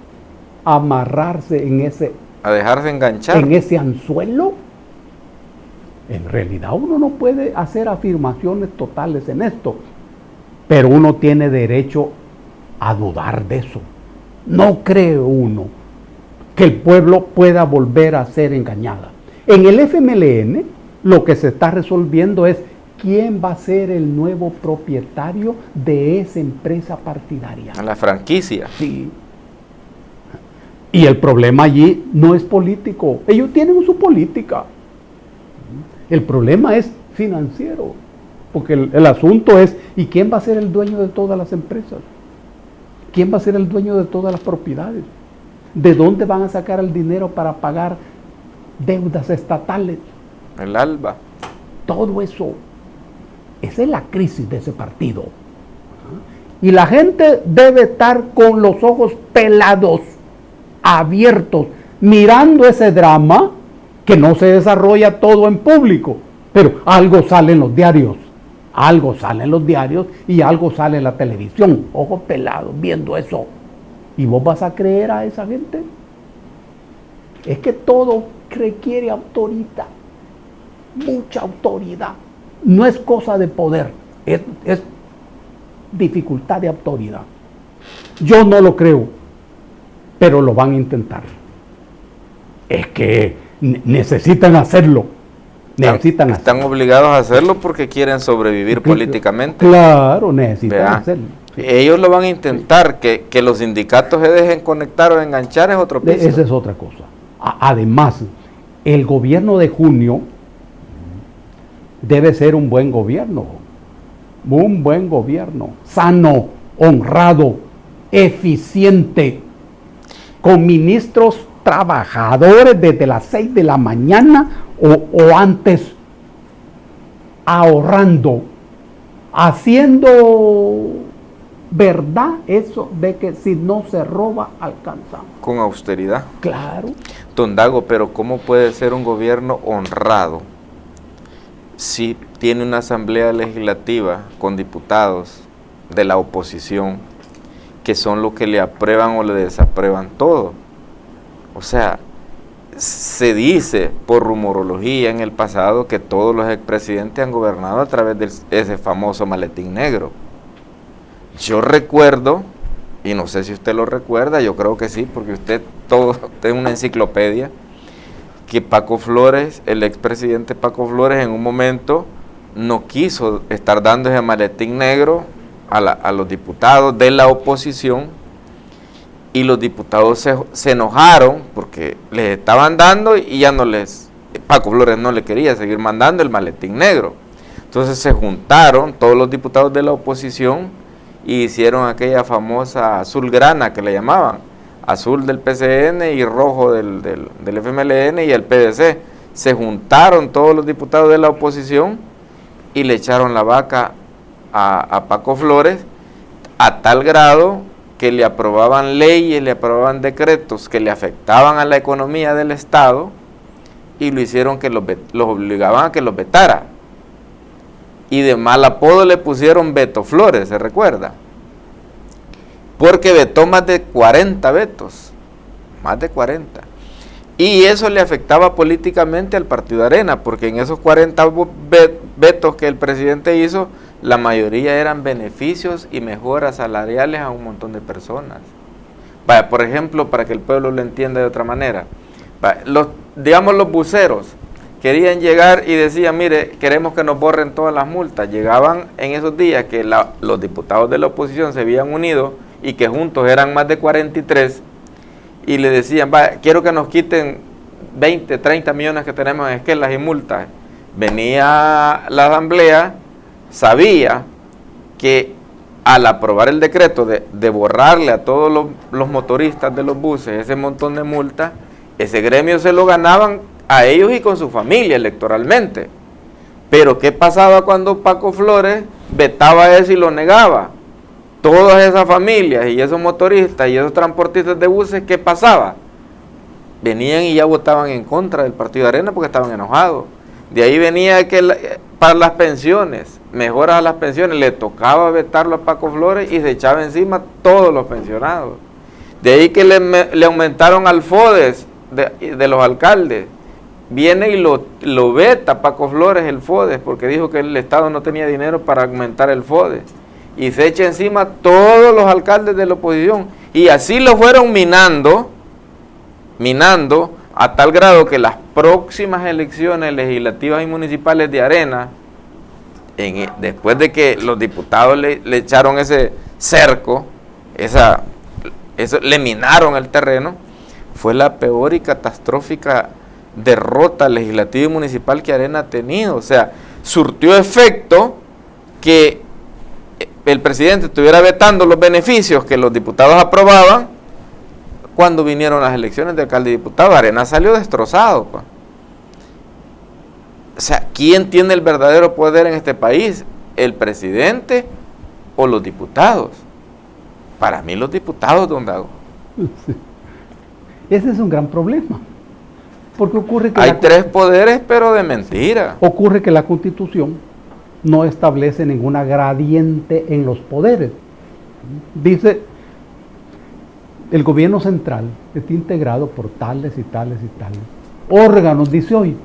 amarrarse en ese, a dejarse enganchar en ese anzuelo. En realidad uno no puede hacer afirmaciones totales en esto, pero uno tiene derecho a dudar de eso. No cree uno que el pueblo pueda volver a ser engañada. En el FMLN lo que se está resolviendo es quién va a ser el nuevo propietario de esa empresa partidaria. La franquicia. Sí. Y el problema allí no es político. Ellos tienen su política. El problema es financiero. Porque el asunto es, ¿y quién va a ser el dueño de todas las empresas? ¿Quién va a ser el dueño de todas las propiedades? ¿De dónde van a sacar el dinero para pagar deudas estatales? El ALBA. Todo eso. Esa es la crisis de ese partido. Y la gente debe estar con los ojos pelados, abiertos, mirando ese drama que no se desarrolla todo en público, pero algo sale en los diarios. Algo sale en los diarios y algo sale en la televisión. Ojos pelados viendo eso. ¿Y vos vas a creer a esa gente? Es que todo requiere autoridad. Mucha autoridad. No es cosa de poder. Es dificultad de autoridad. Yo no lo creo. Pero lo van a intentar. Es que necesitan hacerlo. Están obligados a hacerlo porque quieren sobrevivir políticamente. Claro, necesitan hacerlo. Sí. Ellos lo van a intentar, que los sindicatos se dejen conectar o enganchar es otro piso. Esa es otra cosa. Además, el gobierno de junio debe ser un buen gobierno, sano, honrado, eficiente, con ministros trabajadores desde las 6 de la mañana o antes, ahorrando, haciendo verdad eso de que si no se roba, alcanzamos. Con austeridad. Claro. Don Dago, pero ¿cómo puede ser un gobierno honrado si tiene una asamblea legislativa con diputados de la oposición que son los que le aprueban o le desaprueban todo? O sea, se dice por rumorología en el pasado que todos los expresidentes han gobernado a través de ese famoso maletín negro. Yo recuerdo, y no sé si usted lo recuerda, yo creo que sí, porque usted es una enciclopedia, que Paco Flores, el expresidente Paco Flores, en un momento no quiso estar dando ese maletín negro a los diputados de la oposición, y los diputados se enojaron porque les estaban dando y ya Paco Flores no le quería seguir mandando el maletín negro. Entonces se juntaron todos los diputados de la oposición y hicieron aquella famosa azulgrana que le llamaban, azul del PCN y rojo del FMLN y el PDC. Se juntaron todos los diputados de la oposición y le echaron la vaca a Paco Flores a tal grado que le aprobaban leyes, le aprobaban decretos que le afectaban a la economía del Estado y lo hicieron que los obligaban a que los vetara. Y de mal apodo le pusieron Beto Flores, ¿se recuerda? Porque vetó más de 40 vetos, más de 40. Y eso le afectaba políticamente al Partido Arena, porque en esos 40 vetos que el presidente hizo, la mayoría eran beneficios y mejoras salariales a un montón de personas. Vaya, por ejemplo, para que el pueblo lo entienda de otra manera, los buceros querían llegar y decían, mire, queremos que nos borren todas las multas. Llegaban en esos días que los diputados de la oposición se habían unido y que juntos eran más de 43 y le decían, quiero que nos quiten 20, 30 millones que tenemos en esquelas y multas. Venía la asamblea, sabía que al aprobar el decreto de borrarle a todos los motoristas de los buses ese montón de multas, ese gremio se lo ganaban a ellos y con su familia electoralmente. Pero ¿qué pasaba cuando Paco Flores vetaba eso y lo negaba? Todas esas familias y esos motoristas y esos transportistas de buses, ¿qué pasaba? Venían y ya votaban en contra del Partido de Arena porque estaban enojados. De ahí venía que para las pensiones, mejoras a las pensiones, le tocaba vetarlo a Paco Flores y se echaba encima todos los pensionados. De ahí que le aumentaron al FODES de los alcaldes. Viene y lo veta Paco Flores el FODES porque dijo que el Estado no tenía dinero para aumentar el FODES. Y se echa encima todos los alcaldes de la oposición. Y así lo fueron minando a tal grado que las próximas elecciones legislativas y municipales de Arena, después de que los diputados le echaron ese cerco, le minaron el terreno, fue la peor y catastrófica derrota legislativa y municipal que Arena ha tenido. O sea, surtió efecto que el presidente estuviera vetando los beneficios que los diputados aprobaban. Cuando vinieron las elecciones de alcalde y diputado, Arena salió destrozado. O sea, ¿quién tiene el verdadero poder en este país? ¿El presidente o los diputados? Para mí los diputados, don Dago. Sí. Ese es un gran problema. Porque ocurre que hay tres poderes, pero de mentira. Ocurre que la Constitución no establece ninguna gradiente en los poderes. Dice, el gobierno central está integrado por tales y tales y tales órganos, dice hoy,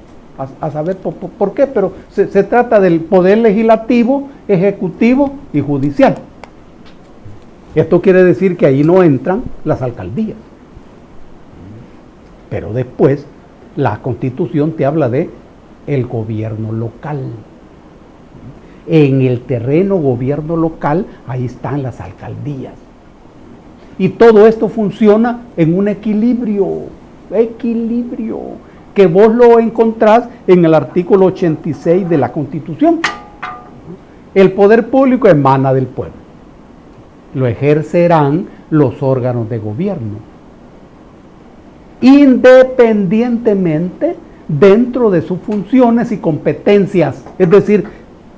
a saber por qué, pero se trata del poder legislativo, ejecutivo y judicial. Esto quiere decir que ahí no entran las alcaldías. Pero después, la Constitución te habla de el gobierno local. En el terreno gobierno local, ahí están las alcaldías. Y todo esto funciona en un equilibrio, que vos lo encontrás en el artículo 86 de la Constitución. El poder público emana del pueblo. Lo ejercerán los órganos de gobierno, independientemente dentro de sus funciones y competencias. Es decir,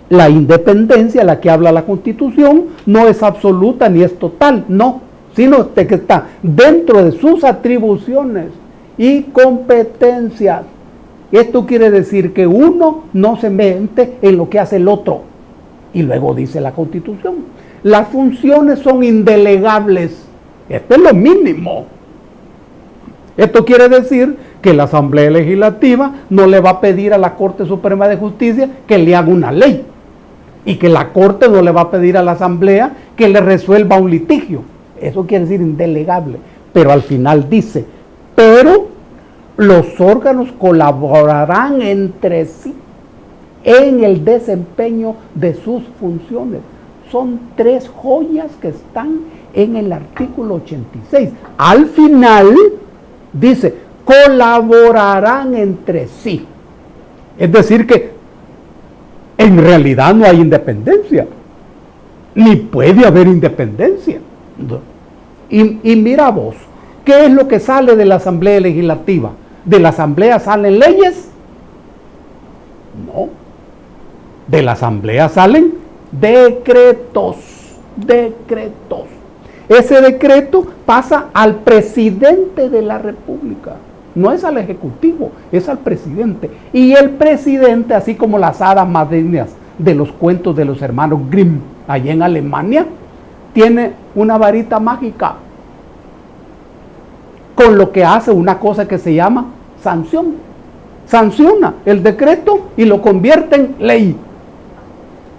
la independencia a la que habla la Constitución no es absoluta ni es total, no, sino que está dentro de sus atribuciones y competencias. Esto quiere decir que uno no se mete en lo que hace el otro. Y luego dice la Constitución, las funciones son indelegables. Esto es lo mínimo. Esto quiere decir que la Asamblea Legislativa no le va a pedir a la Corte Suprema de Justicia que le haga una ley, y que la Corte no le va a pedir a la Asamblea que le resuelva un litigio. Eso quiere decir indelegable. Pero al final dice, pero los órganos colaborarán entre sí en el desempeño de sus funciones. Son tres joyas que están en el artículo 86. Al final dice, colaborarán entre sí. Es decir que en realidad no hay independencia, ni puede haber independencia. Y mira vos, ¿qué es lo que sale de la Asamblea Legislativa? ¿De la Asamblea salen leyes? No. De la Asamblea salen decretos. Ese decreto pasa al presidente de la República. No es al Ejecutivo, es al presidente. Y el presidente, así como las hadas madrinas de los cuentos de los hermanos Grimm, allá en Alemania, tiene una varita mágica, con lo que hace una cosa que se llama sanción. Sanciona el decreto y lo convierte en ley.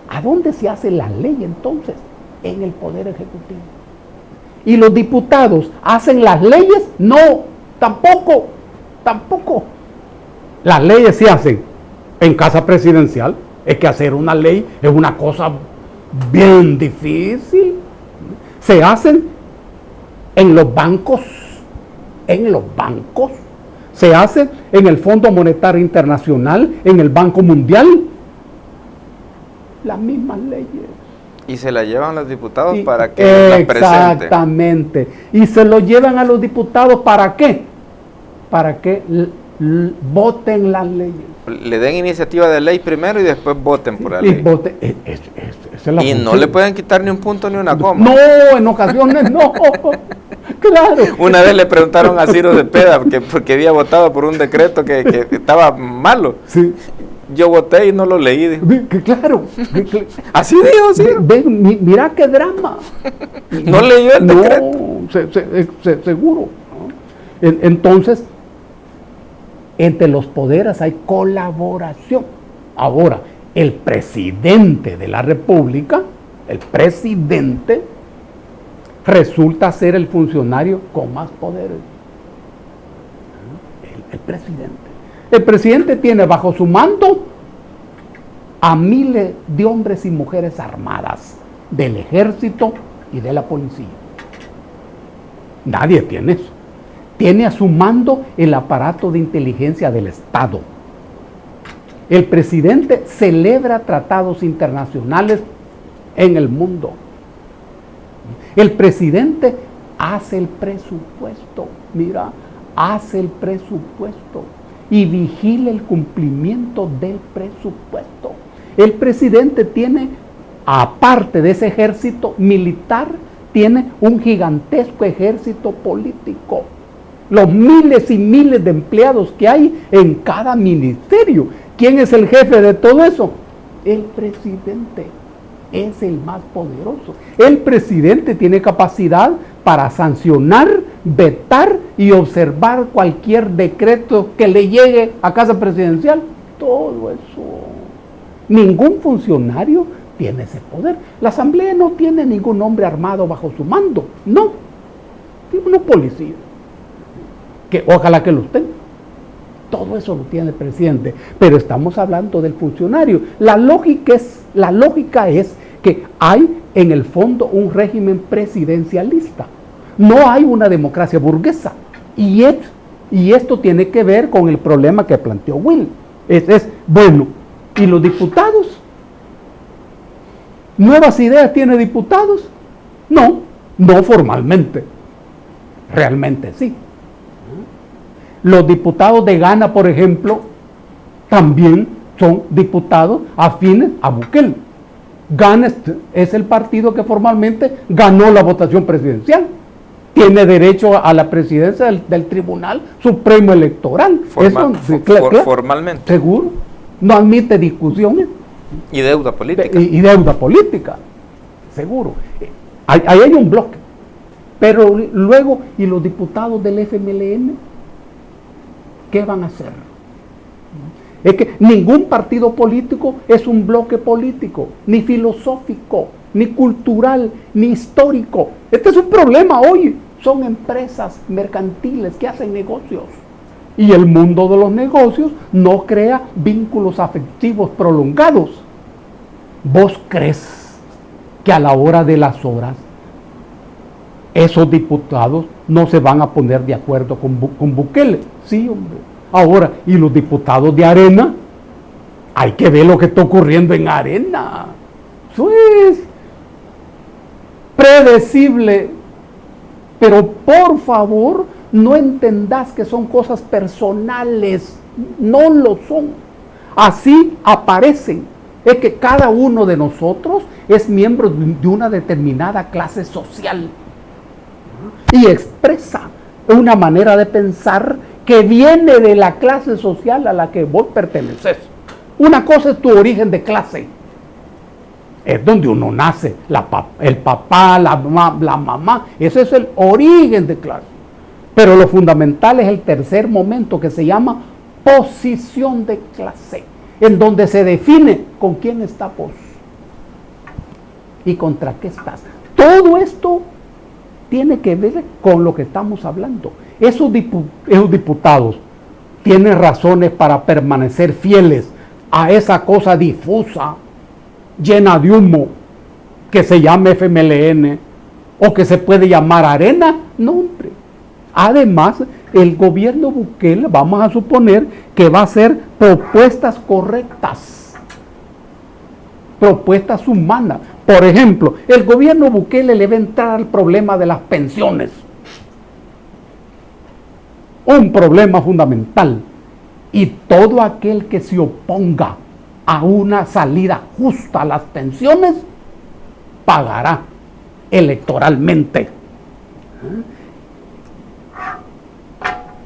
¿A dónde se hace la ley entonces? En el Poder Ejecutivo. ¿Y los diputados hacen las leyes? No, tampoco. Las leyes se hacen en casa presidencial. Es que hacer una ley es una cosa bien difícil. Se hacen en los bancos. Se hace en el Fondo Monetario Internacional, en el Banco Mundial. Las mismas leyes. Y se la llevan los diputados para que la presenten. Exactamente. Y se lo llevan a los diputados ¿para qué? Para que voten las leyes. Le den iniciativa de ley primero y después voten por la ley. Y no le pueden quitar ni un punto ni una coma. No, en ocasiones no. Claro. Una vez le preguntaron a Ciro Cepeda porque había votado por un decreto que estaba malo. Sí. Yo voté y no lo leí. Dijo. Claro. Así dijo, Ciro. Mira qué drama. No leyó el decreto. No, seguro. ¿No? Entonces, entre los poderes hay colaboración. Ahora, el presidente de la República, el presidente, resulta ser el funcionario con más poderes. El presidente. El presidente tiene bajo su mando a miles de hombres y mujeres armadas del ejército y de la policía. Nadie tiene eso. Tiene a su mando el aparato de inteligencia del Estado. El presidente celebra tratados internacionales en el mundo. El presidente hace el presupuesto, mira, hace el presupuesto y vigila el cumplimiento del presupuesto. El presidente tiene, aparte de ese ejército militar, tiene un gigantesco ejército político. Los miles y miles de empleados que hay en cada ministerio. ¿Quién es el jefe de todo eso? El presidente. Es el más poderoso. El presidente tiene capacidad para sancionar, vetar y observar cualquier decreto que le llegue a casa presidencial. Todo eso. Ningún funcionario tiene ese poder. La asamblea no tiene ningún hombre armado bajo su mando. No. Tiene una policía. Que ojalá que los tenga. Todo eso lo tiene el presidente. Pero estamos hablando del funcionario. La lógica es que hay en el fondo un régimen presidencialista. No hay una democracia burguesa. Y esto tiene que ver con el problema que planteó Will. Bueno, ¿y los diputados? ¿Nuevas Ideas tiene diputados? No, no formalmente. Realmente sí. Los diputados de Ghana, por ejemplo, también son diputados afines a Bukele. Ghana es el partido que formalmente ganó la votación presidencial. Tiene derecho a la presidencia del Tribunal Supremo Electoral. Formalmente. Seguro. No admite discusiones. Y deuda política. Y deuda política. Seguro. Ahí hay un bloque. Pero luego, ¿y los diputados del FMLN? ¿Qué van a hacer? Es que ningún partido político es un bloque político, ni filosófico, ni cultural, ni histórico. Este es un problema hoy. Son empresas mercantiles que hacen negocios. Y el mundo de los negocios no crea vínculos afectivos prolongados. ¿Vos crees que a la hora de las horas esos diputados no se van a poner de acuerdo con Bukele? Sí, hombre. Ahora, ¿y los diputados de Arena? Hay que ver lo que está ocurriendo en Arena. Eso es predecible. Pero por favor, no entendás que son cosas personales. No lo son. Así aparecen. Es que cada uno de nosotros es miembro de una determinada clase social. Y expresa una manera de pensar que viene de la clase social a la que vos perteneces. Una cosa es tu origen de clase. Es donde uno nace. El papá, la mamá. Ese es el origen de clase. Pero lo fundamental es el tercer momento que se llama posición de clase. En donde se define con quién está vos. Y contra qué estás. Todo esto tiene que ver con lo que estamos hablando. Esos diputados tienen razones para permanecer fieles a esa cosa difusa, llena de humo, que se llama FMLN o que se puede llamar Arena. No, hombre. Además, el gobierno Bukele, vamos a suponer que va a hacer propuestas correctas. propuestas humanas. Por ejemplo, el gobierno Bukele le va a entrar al problema de las pensiones. Un problema fundamental. Y todo aquel que se oponga a una salida justa a las pensiones, pagará electoralmente.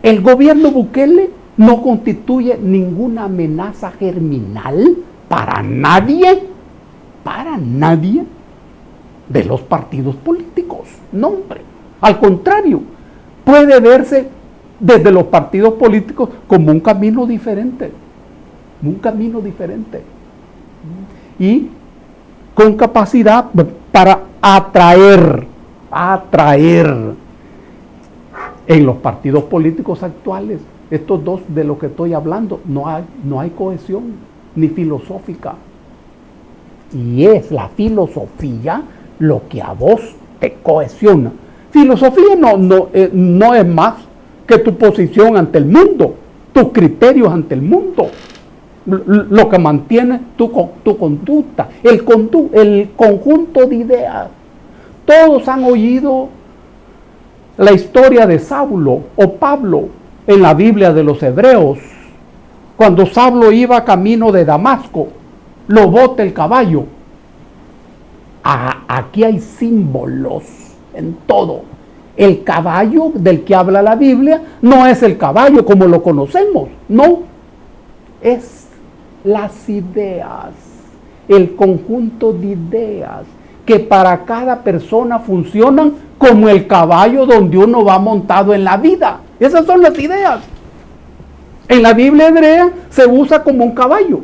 El gobierno Bukele no constituye ninguna amenaza germinal para nadie de los partidos políticos. No, hombre. Al contrario, puede verse desde los partidos políticos como un camino diferente. Y con capacidad para atraer en los partidos políticos actuales, estos dos de los que estoy hablando, no hay cohesión ni filosófica. Y es la filosofía lo que a vos te cohesiona. Filosofía no es más que tu posición ante el mundo, tus criterios ante el mundo, lo que mantiene tu conducta, el conjunto de ideas. Todos han oído la historia de Saulo o Pablo en la Biblia de los Hebreos. Cuando Saulo iba camino de Damasco, lo bota el caballo. Aquí hay símbolos en todo. El caballo del que habla la Biblia no es el caballo como lo conocemos, no. Es las ideas, el conjunto de ideas que para cada persona funcionan como el caballo donde uno va montado en la vida. Esas son las ideas. En la Biblia hebrea se usa como un caballo,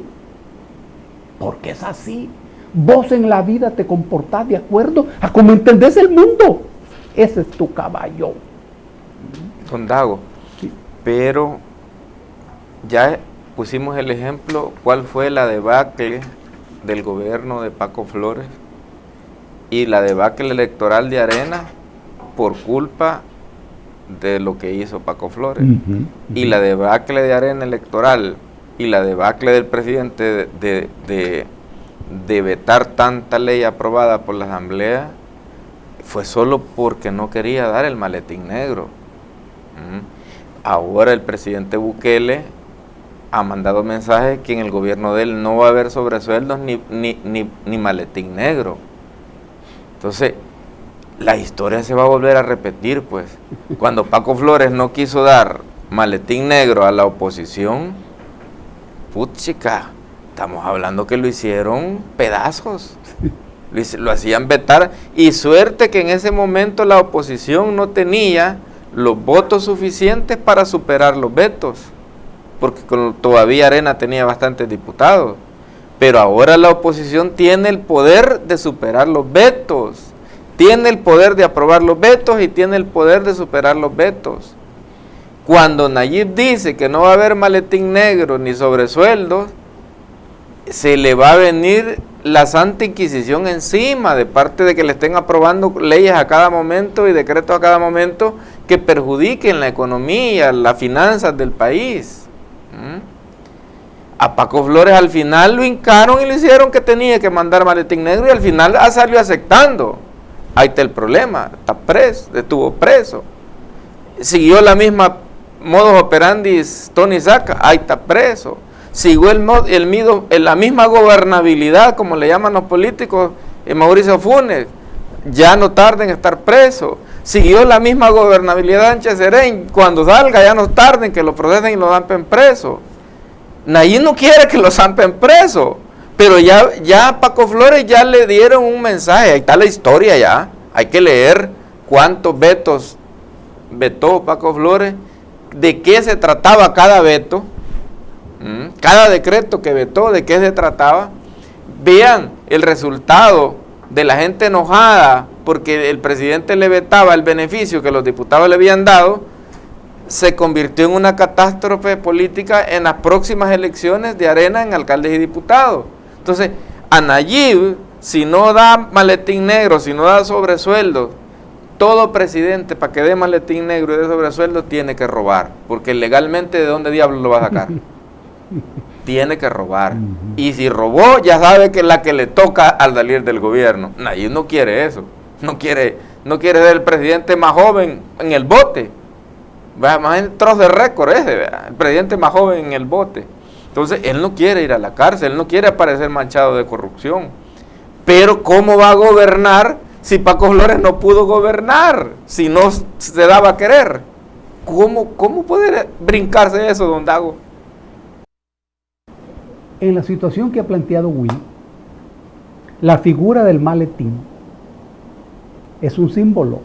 porque es así. Vos en la vida te comportás de acuerdo a cómo entendés el mundo. Ese es tu caballo. Don Dago, sí. Pero ya pusimos el ejemplo, ¿cuál fue la debacle del gobierno de Paco Flores y la debacle electoral de Arena por culpa de lo que hizo Paco Flores? Y la debacle de Arena electoral y la debacle del presidente de vetar tanta ley aprobada por la Asamblea fue solo porque no quería dar el maletín negro. Ahora el presidente Bukele ha mandado mensajes que en el gobierno de él no va a haber sobresueldos ni maletín negro. Entonces, la historia se va a volver a repetir, pues. Cuando Paco Flores no quiso dar maletín negro a la oposición, puchica, estamos hablando que lo hicieron pedazos. Lo hacían vetar, y suerte que en ese momento la oposición no tenía los votos suficientes para superar los vetos, porque todavía Arena tenía bastantes diputados, pero ahora la oposición tiene el poder de superar los vetos, tiene el poder de aprobar los vetos y tiene el poder de superar los vetos. Cuando Nayib dice que no va a haber maletín negro ni sobresueldos, se le va a venir la Santa Inquisición encima, de parte de que le estén aprobando leyes a cada momento y decretos a cada momento que perjudiquen la economía, las finanzas del país. A Paco Flores al final lo hincaron y le hicieron que tenía que mandar maletín negro, y al final salió aceptando. Ahí está el problema, está preso, estuvo preso. Siguió la misma modus operandi Tony Saca, ahí está preso. Siguió la misma gobernabilidad, como le llaman los políticos, Mauricio Funes, ya no tarda en estar preso. Siguió la misma gobernabilidad Sánchez Serén, cuando salga ya no tarden que lo procesen y lo zampen preso. Nayib no quiere que lo zampen preso, pero ya Paco Flores ya le dieron un mensaje, ahí está la historia ya, hay que leer cuántos vetos vetó Paco Flores, de qué se trataba cada veto, cada decreto que vetó, de qué se trataba. Vean el resultado de la gente enojada porque el presidente le vetaba el beneficio que los diputados le habían dado, se convirtió en una catástrofe política en las próximas elecciones de Arena en alcaldes y diputados. Entonces, a Nayib, si no da maletín negro, si no da sobresueldos, todo presidente para que dé maletín negro y dé sobresueldos tiene que robar, porque legalmente ¿de dónde diablos lo va a sacar? tiene que robar. Y si robó, ya sabe que es la que le toca al salir del gobierno. Nadie no quiere eso. No quiere ser el presidente más joven en el bote. Más en trozo de récord ese, ¿verdad? El presidente más joven en el bote. Entonces, él no quiere ir a la cárcel, él no quiere aparecer manchado de corrupción. Pero, ¿cómo va a gobernar si Paco Flores no pudo gobernar? Si no se daba a querer. ¿Cómo puede brincarse eso, don Dago? En la situación que ha planteado Will, la figura del maletín es un símbolo.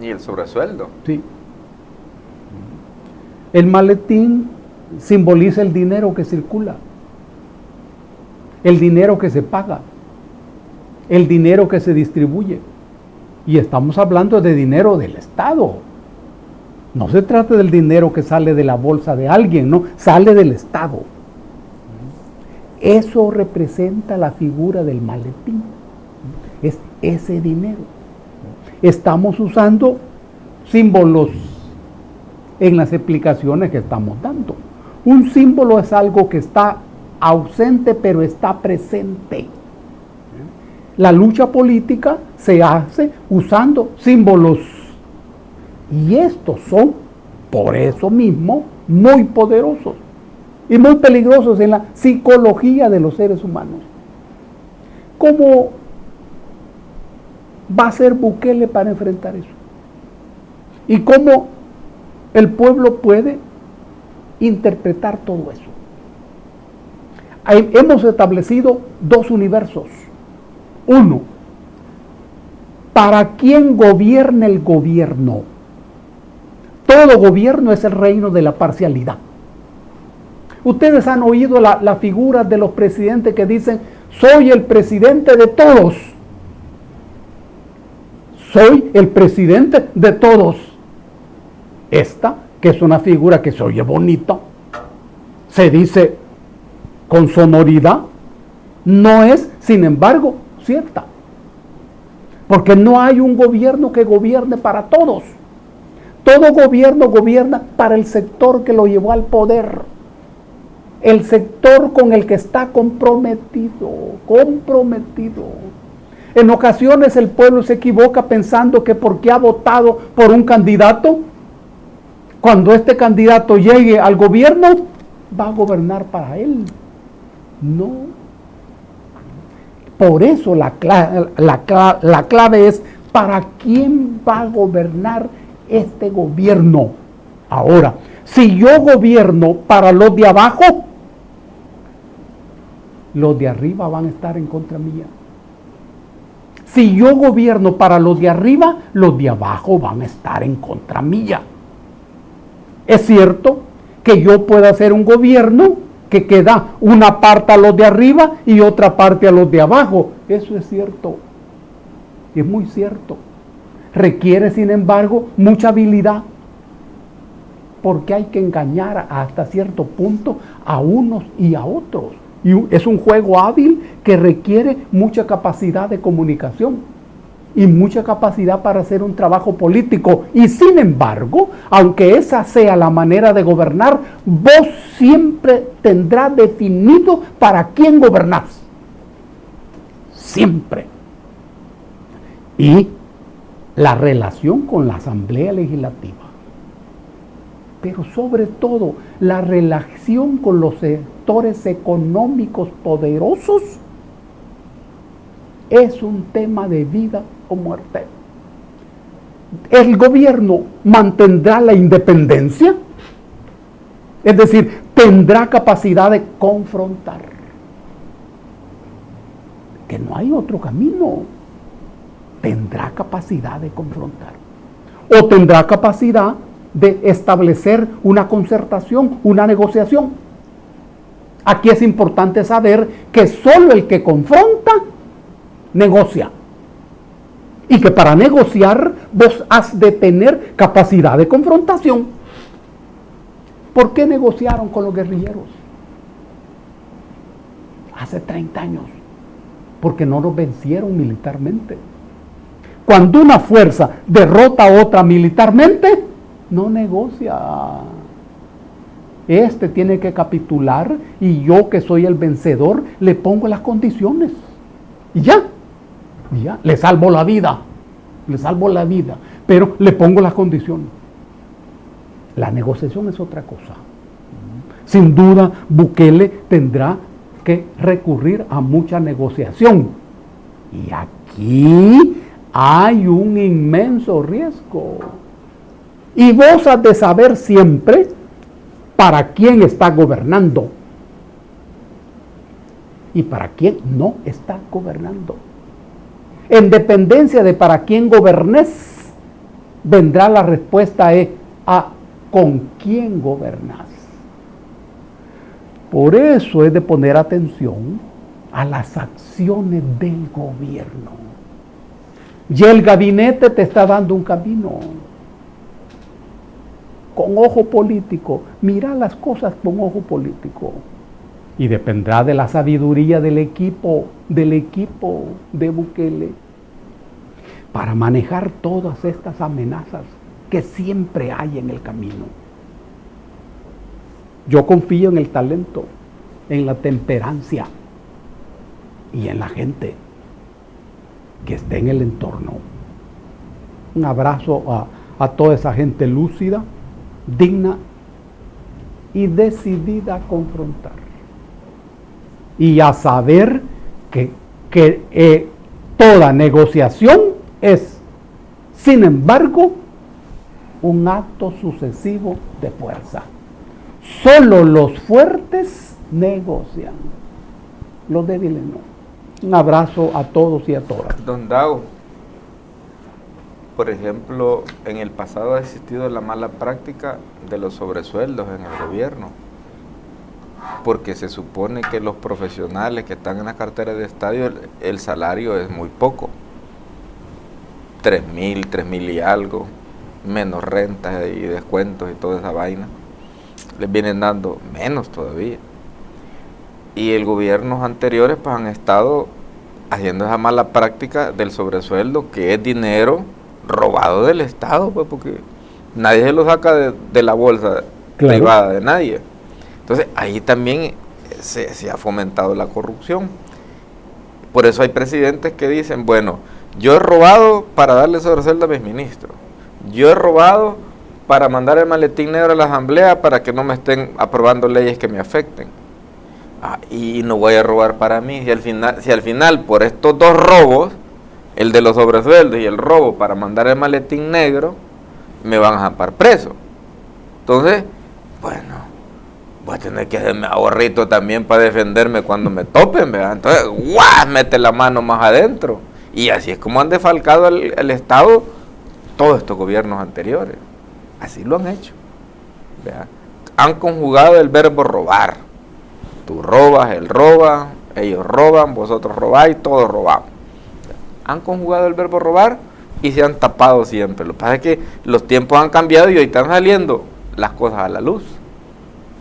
¿Y el sobresueldo? Sí. El maletín simboliza el dinero que circula, el dinero que se paga, el dinero que se distribuye. Y estamos hablando de dinero del Estado. No se trata del dinero que sale de la bolsa de alguien, no, sale del Estado. Eso representa la figura del maletín. Es ese dinero. Estamos usando símbolos en las explicaciones que estamos dando. Un símbolo es algo que está ausente pero está presente. La lucha política se hace usando símbolos. Y estos son, por eso mismo, muy poderosos y muy peligrosos en la psicología de los seres humanos. ¿Cómo va a ser Bukele para enfrentar eso? ¿Y cómo el pueblo puede interpretar todo eso? Hemos establecido dos universos. Uno, ¿para quién gobierna el gobierno? Todo gobierno es el reino de la parcialidad. Ustedes han oído la figura de los presidentes que dicen: soy el presidente de todos. Soy el presidente de todos. Esta, que es una figura que se oye bonita, se dice con sonoridad, no es, sin embargo, cierta. Porque no hay un gobierno que gobierne para todos. Todo gobierno gobierna para el sector que lo llevó al poder. El sector con el que está comprometido. En ocasiones el pueblo se equivoca pensando que porque ha votado por un candidato, cuando este candidato llegue al gobierno, va a gobernar para él. No. Por eso la clave es: ¿para quién va a gobernar este gobierno? Ahora, si yo gobierno para los de abajo, los de arriba van a estar en contra mía. Si yo gobierno para los de arriba, los de abajo van a estar en contra mía. Es cierto que yo puedo hacer un gobierno que queda una parte a los de arriba y otra parte a los de abajo. Eso es cierto. Es muy cierto. Requiere, sin embargo, mucha habilidad. Porque hay que engañar hasta cierto punto a unos y a otros. Y es un juego hábil que requiere mucha capacidad de comunicación y mucha capacidad para hacer un trabajo político. Y sin embargo, aunque esa sea la manera de gobernar, vos siempre tendrás definido para quién gobernás. Siempre. Y la relación con la Asamblea Legislativa. Pero sobre todo, la relación con los sectores económicos poderosos es un tema de vida o muerte. El gobierno mantendrá la independencia, es decir, tendrá capacidad de confrontar. Que no hay otro camino. Tendrá capacidad de confrontar. O tendrá capacidad de establecer una concertación, una negociación. Aquí es importante saber que solo el que confronta negocia. Y que para negociar vos has de tener capacidad de confrontación. ¿Por qué negociaron con los guerrilleros? Hace 30 años. Porque no los vencieron militarmente. Cuando una fuerza derrota a otra militarmente, no negocia. este tiene que capitular y yo que soy el vencedor le pongo las condiciones. Y ya, le salvo la vida, pero le pongo las condiciones. La negociación es otra cosa. Sin duda, Bukele tendrá que recurrir a mucha negociación. Y aquí hay un inmenso riesgo. Y vos has de saber siempre para quién está gobernando y para quién no está gobernando. En dependencia de para quién gobernes, vendrá la respuesta a con quién gobernas. Por eso es de poner atención a las acciones del gobierno. Y el gabinete te está dando un camino. Con ojo político, mira las cosas con ojo político. Y dependerá de la sabiduría del equipo de Bukele para manejar todas estas amenazas que siempre hay en el camino. Yo confío en el talento, en la temperancia y en la gente que esté en el entorno. Un abrazo a toda esa gente lúcida, digna y decidida a confrontar. Y a saber que toda negociación es, sin embargo, un acto sucesivo de fuerza. Solo los fuertes negocian, los débiles no. Un abrazo a todos y a todas. Don Dago, por ejemplo, en el pasado ha existido la mala práctica de los sobresueldos en el gobierno, porque se supone que los profesionales que están en la cartera de estadio, el salario es muy poco, 3,000 y algo, menos rentas y descuentos y toda esa vaina, les vienen dando menos todavía. Y el gobiernos anteriores pues han estado haciendo esa mala práctica del sobresueldo, que es dinero robado del Estado, pues, porque nadie se lo saca de la bolsa privada de nadie. Entonces ahí también se ha fomentado la corrupción. Por eso hay presidentes que dicen, bueno, yo he robado para darle sobresueldo a mis ministros, yo he robado para mandar el maletín negro a la asamblea para que no me estén aprobando leyes que me afecten. Y no voy a robar para mí. Si al final por estos dos robos, el de los sobresueldos y el robo para mandar el maletín negro, me van a jampar preso. Entonces, bueno, voy a tener que hacerme ahorrito también para defenderme cuando me topen, ¿verdad? Entonces, ¡guau!, mete la mano más adentro. Y así es como han defalcado el Estado todos estos gobiernos anteriores. Así lo han hecho, ¿verdad? Han conjugado el verbo robar. Tú robas, él roba, ellos roban, vosotros robáis, todos robamos. Han conjugado el verbo robar y se han tapado siempre. Lo que pasa es que los tiempos han cambiado y hoy están saliendo las cosas a la luz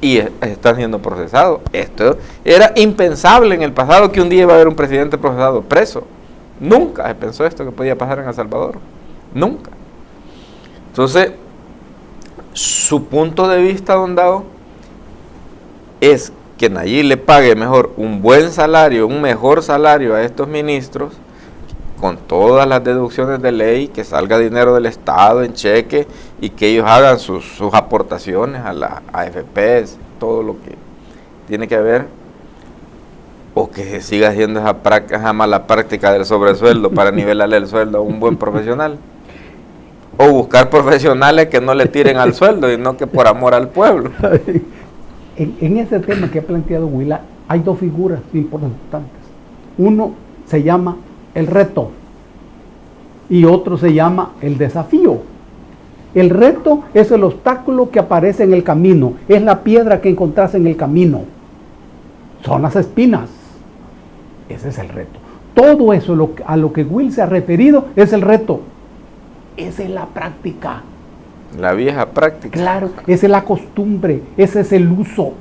y están siendo procesados. Esto era impensable en el pasado, que un día iba a haber un presidente procesado preso. Nunca se pensó esto que podía pasar en El Salvador. Nunca. Entonces, su punto de vista, don Dago, es que Nayib le pague mejor un buen salario, un mejor salario a estos ministros, con todas las deducciones de ley, que salga dinero del Estado en cheque y que ellos hagan sus aportaciones a la AFP, todo lo que tiene que ver, o que se siga haciendo esa mala práctica del sobresueldo para nivelarle el sueldo a un buen profesional, o buscar profesionales que no le tiren al sueldo, sino que por amor al pueblo. En ese tema que ha planteado Huila, hay dos figuras importantes. Uno se llama el reto y otro se llama el desafío. El reto es el obstáculo que aparece en el camino, es la piedra que encontrás en el camino, son las espinas. Ese es el reto. Todo eso a lo que Will se ha referido es el reto. Esa es la práctica. La vieja práctica. Claro, esa es la costumbre, ese es el uso.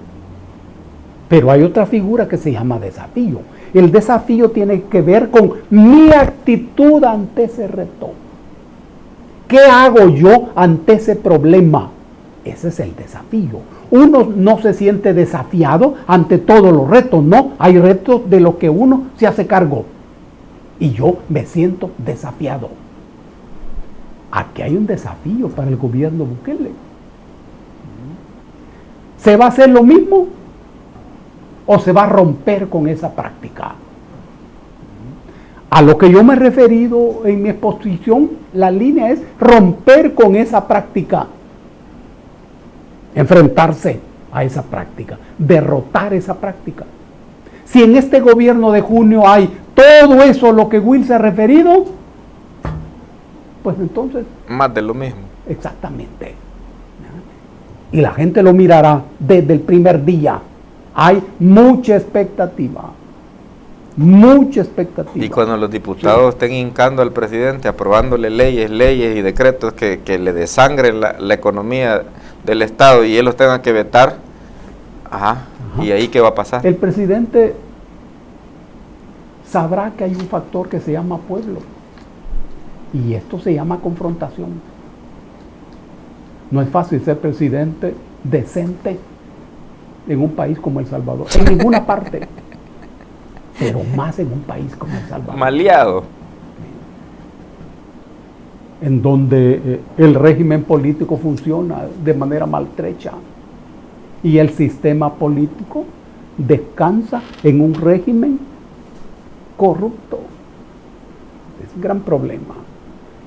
Pero hay otra figura que se llama desafío. El desafío tiene que ver con mi actitud ante ese reto. ¿Qué hago yo ante ese problema? Ese es el desafío. Uno no se siente desafiado ante todos los retos, no. Hay retos de los que uno se hace cargo. Y yo me siento desafiado. Aquí hay un desafío para el gobierno Bukele. ¿Se va a hacer lo mismo o se va a romper con esa práctica? A lo que yo me he referido en mi exposición, la línea es romper con esa práctica, enfrentarse a esa práctica, derrotar esa práctica. Si en este gobierno de junio hay todo eso a lo que Will se ha referido, pues entonces... Más de lo mismo. Exactamente. Y la gente lo mirará desde el primer día. Hay mucha expectativa. Mucha expectativa. Y cuando los diputados estén hincando al presidente, aprobándole leyes y decretos que le desangren la economía del Estado y él los tenga que vetar, ¿y ahí qué va a pasar? El presidente sabrá que hay un factor que se llama pueblo. Y esto se llama confrontación. No es fácil ser presidente decente en un país como El Salvador. En ninguna parte. Pero más en un país como El Salvador. Maleado. En donde el régimen político funciona de manera maltrecha. Y el sistema político descansa en un régimen corrupto. Es un gran problema.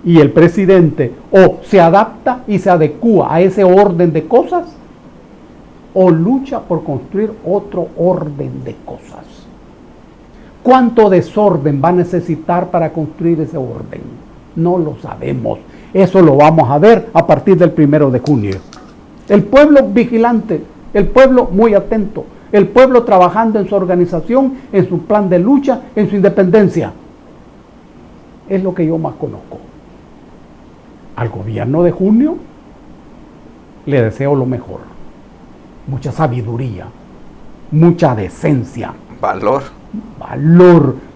Y el presidente o se adapta y se adecúa a ese orden de cosas, o lucha por construir otro orden de cosas. ¿Cuánto desorden va a necesitar para construir ese orden? No lo sabemos. Eso lo vamos a ver a partir del 1 de junio. El pueblo vigilante, el pueblo muy atento, el pueblo trabajando en su organización, en su plan de lucha, en su independencia. Es lo que yo más conozco. Al gobierno de junio le deseo lo mejor. Mucha sabiduría, mucha decencia. Valor,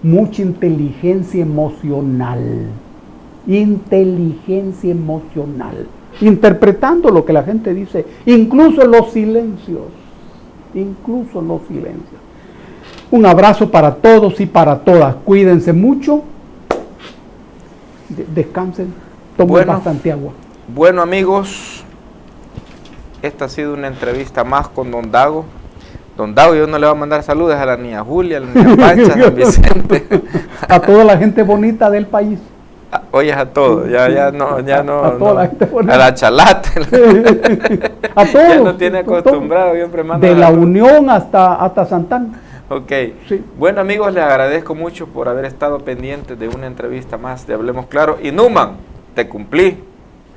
Mucha inteligencia emocional. Inteligencia emocional. Interpretando lo que la gente dice, incluso los silencios. Incluso los silencios. Un abrazo para todos y para todas. Cuídense mucho. Descansen. Tomen bastante agua. Bueno, amigos, esta ha sido una entrevista más con Don Dago. Don Dago, yo no le voy a mandar saludos a la niña Julia, a la niña Pancha, a Don Vicente. A toda la gente bonita del país. Oye, a todos, ya no. A toda la gente bonita. A la Chalate. A todos. Ya no tiene acostumbrado, siempre manda. De la Unión hasta Santana. Ok. Sí. Bueno, amigos, les agradezco mucho por haber estado pendientes de una entrevista más de Hablemos Claro. Y Numan, te cumplí.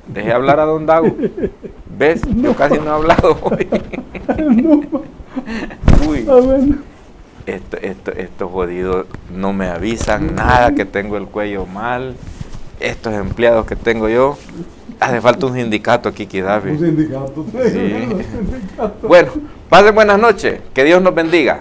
Dejé hablar a Don Dago. ¿Ves? Yo casi no he hablado hoy. Uy. Estos jodidos no me avisan nada, que tengo el cuello mal. Estos empleados que tengo yo. Hace falta un sindicato aquí, David. Un sindicato. Sí. Bueno, pasen buenas noches. Que Dios nos bendiga.